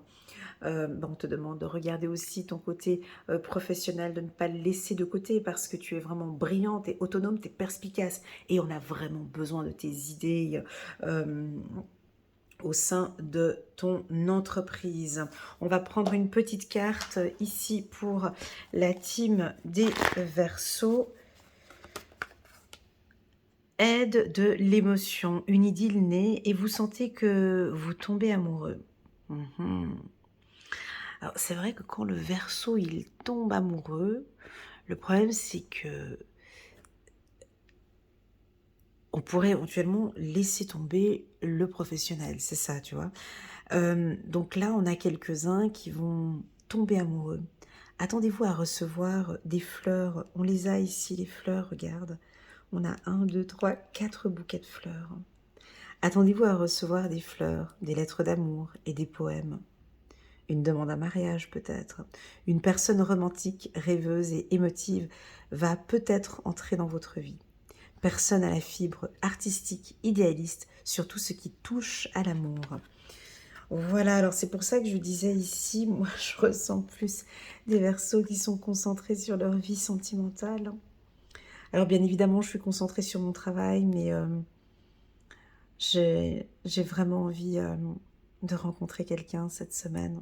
on te demande de regarder aussi ton côté professionnel, de ne pas le laisser de côté parce que tu es vraiment brillante et autonome, tu es perspicace et on a vraiment besoin de tes idées au sein de ton entreprise. On va prendre une petite carte ici pour la team des Verseaux. Aide de l'émotion, une idylle naît et vous sentez que vous tombez amoureux. Alors c'est vrai que quand le Verseau il tombe amoureux, le problème c'est que on pourrait éventuellement laisser tomber le professionnel, c'est ça, tu vois. Donc là, on a quelques-uns qui vont tomber amoureux. Attendez-vous à recevoir des fleurs. On les a ici, les fleurs, regarde. On a 1, 2, 3, 4 bouquets de fleurs. Attendez-vous à recevoir des fleurs, des lettres d'amour et des poèmes. Une demande en mariage peut-être. Une personne romantique, rêveuse et émotive va peut-être entrer dans votre vie. Personne à la fibre artistique, idéaliste, sur tout ce qui touche à l'amour. Voilà, alors c'est pour ça que je disais ici, moi je ressens plus des Verseaux qui sont concentrés sur leur vie sentimentale. Alors bien évidemment, je suis concentrée sur mon travail, mais j'ai vraiment envie de rencontrer quelqu'un cette semaine.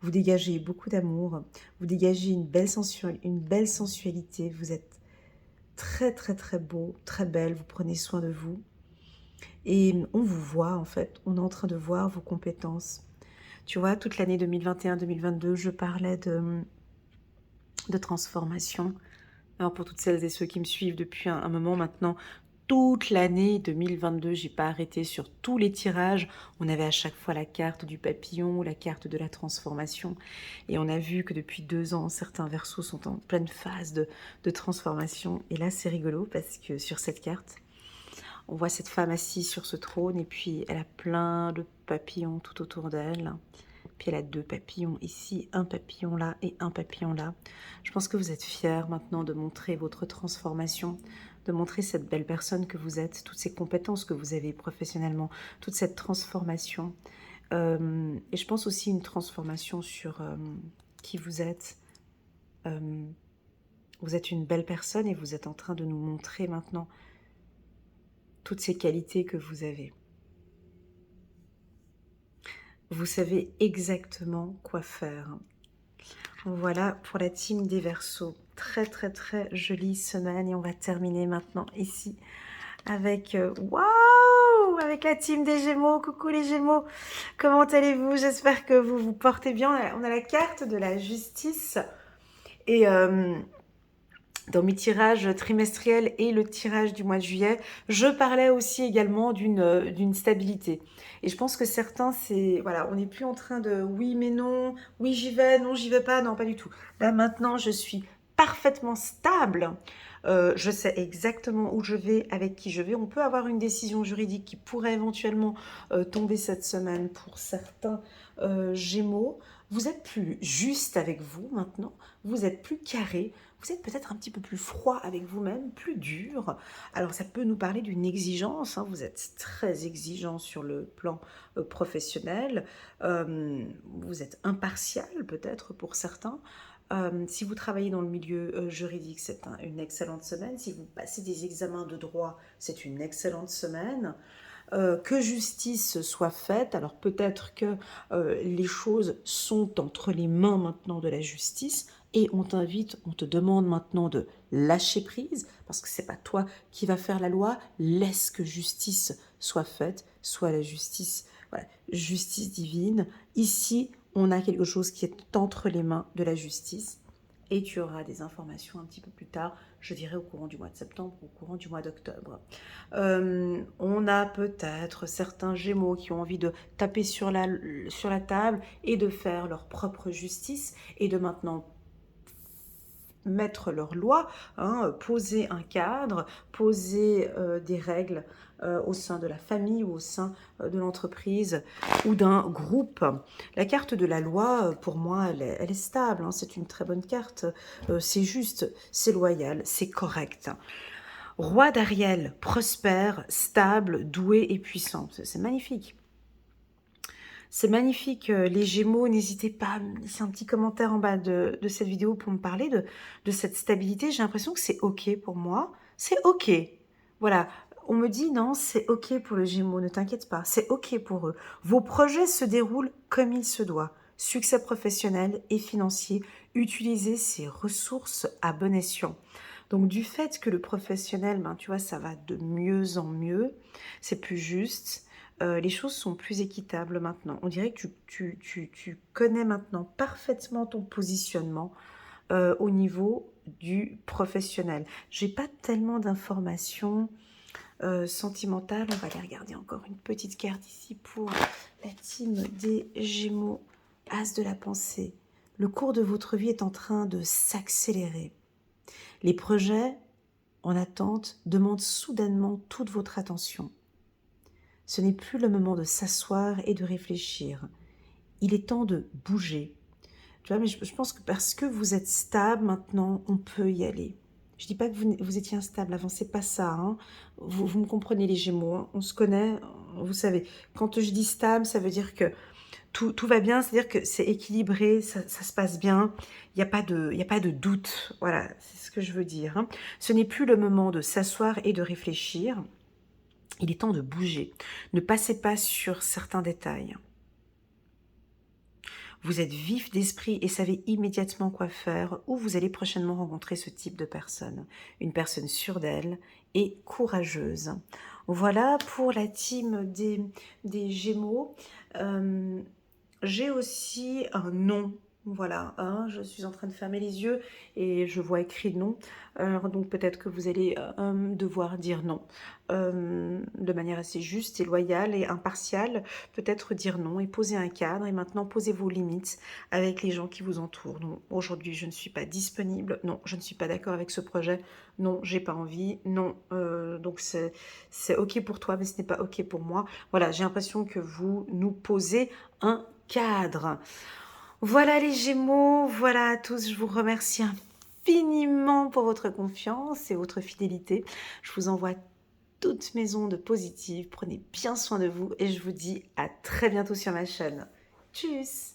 Vous dégagez beaucoup d'amour, vous dégagez une belle sensualité, vous êtes très très très beau, très belle, vous prenez soin de vous. Et on vous voit en fait, on est en train de voir vos compétences. Tu vois, toute l'année 2021-2022, je parlais de transformation. Alors pour toutes celles et ceux qui me suivent depuis un moment maintenant, toute l'année 2022, j'ai pas arrêté sur tous les tirages. On avait à chaque fois la carte du papillon, la carte de la transformation. Et on a vu que depuis 2 ans, certains Verseaux sont en pleine phase de transformation. Et là, c'est rigolo parce que sur cette carte, on voit cette femme assise sur ce trône et puis elle a plein de papillons tout autour d'elle. Puis elle a 2 papillons ici, un papillon là et un papillon là. Je pense que vous êtes fiers maintenant de montrer votre transformation, de montrer cette belle personne que vous êtes, toutes ces compétences que vous avez professionnellement, toute cette transformation. Et je pense aussi une transformation sur qui vous êtes. Vous êtes une belle personne et vous êtes en train de nous montrer maintenant toutes ces qualités que vous avez. Vous savez exactement quoi faire. Voilà pour la team des Verseaux. Très très très jolie semaine et on va terminer maintenant ici avec waouh, avec la team des Gémeaux. Coucou les Gémeaux, comment allez-vous? J'espère que vous vous portez bien. On a la carte de la justice et dans mes tirages trimestriels et le tirage du mois de juillet, je parlais aussi également d'une stabilité. Et je pense que certains, c'est voilà, on n'est plus en train de oui mais non, oui j'y vais, non j'y vais pas, non pas du tout. Là maintenant, je suis parfaitement stable. Je sais exactement où je vais, avec qui je vais. On peut avoir une décision juridique qui pourrait éventuellement tomber cette semaine pour certains Gémeaux. Vous êtes plus juste avec vous maintenant. Vous êtes plus carré. Vous êtes peut-être un petit peu plus froid avec vous-même, plus dur. Alors ça peut nous parler d'une exigence, hein. Vous êtes très exigeant sur le plan professionnel. Vous êtes impartial peut-être pour certains. Si vous travaillez dans le milieu juridique, c'est une excellente semaine. Si vous passez des examens de droit, c'est une excellente semaine. Que justice soit faite. Alors peut-être que les choses sont entre les mains maintenant de la justice et on t'invite, on te demande maintenant de lâcher prise parce que c'est pas toi qui va faire la loi. Laisse que justice soit faite, soit la justice, voilà, justice divine. Ici, on a quelque chose qui est entre les mains de la justice. Et tu auras des informations un petit peu plus tard, je dirais au courant du mois de septembre, au courant du mois d'octobre. On a peut-être certains Gémeaux qui ont envie de taper sur la table et de faire leur propre justice et de maintenant mettre leur loi, hein, poser un cadre, poser des règles au sein de la famille ou au sein de l'entreprise ou d'un groupe. La carte de la loi, pour moi, elle est stable, hein, c'est une très bonne carte, c'est juste, c'est loyal, c'est correct. Roi d'Ariel, prospère, stable, doué et puissant, c'est magnifique. C'est magnifique, les Gémeaux, n'hésitez pas à me laisser un petit commentaire en bas de cette vidéo pour me parler de cette stabilité. J'ai l'impression que c'est OK pour moi. C'est OK. Voilà, on me dit non, c'est OK pour le Gémeaux, ne t'inquiète pas, c'est OK pour eux. Vos projets se déroulent comme il se doit. Succès professionnel et financier, utilisez ces ressources à bon escient. Donc du fait que le professionnel, ben, tu vois, ça va de mieux en mieux, c'est plus juste. Les choses sont plus équitables maintenant. On dirait que tu connais maintenant parfaitement ton positionnement au niveau du professionnel. J'ai pas tellement d'informations sentimentales. On va aller regarder encore une petite carte ici pour la team des Gémeaux. As de la pensée. Le cours de votre vie est en train de s'accélérer. Les projets en attente demandent soudainement toute votre attention. Ce n'est plus le moment de s'asseoir et de réfléchir. Il est temps de bouger. Tu vois, mais je pense que parce que vous êtes stable maintenant, on peut y aller. Je ne dis pas que vous étiez instable avant, c'est pas ça. Hein. Vous me comprenez les Gémeaux, hein. On se connaît, vous savez. Quand je dis stable, ça veut dire que tout va bien, c'est-à-dire que c'est équilibré, ça se passe bien, il n'y a pas de doute. Voilà, c'est ce que je veux dire. Hein. Ce n'est plus le moment de s'asseoir et de réfléchir. Il est temps de bouger. Ne passez pas sur certains détails. Vous êtes vif d'esprit et savez immédiatement quoi faire ou vous allez prochainement rencontrer ce type de personne. Une personne sûre d'elle et courageuse. Voilà pour la team des Gémeaux. J'ai aussi un nom. Voilà, hein, je suis en train de fermer les yeux et je vois écrit non. Alors donc peut-être que vous allez devoir dire non de manière assez juste et loyale et impartiale. Peut-être dire non et poser un cadre et maintenant posez vos limites avec les gens qui vous entourent. Non, aujourd'hui je ne suis pas disponible. Non, je ne suis pas d'accord avec ce projet. Non, j'ai pas envie. Non, donc c'est ok pour toi mais ce n'est pas ok pour moi. Voilà, j'ai l'impression que vous nous posez cadre. Voilà les Gémeaux, voilà à tous, je vous remercie infiniment pour votre confiance et votre fidélité. Je vous envoie toutes mes ondes positives. Prenez bien soin de vous et je vous dis à très bientôt sur ma chaîne. Tchuss!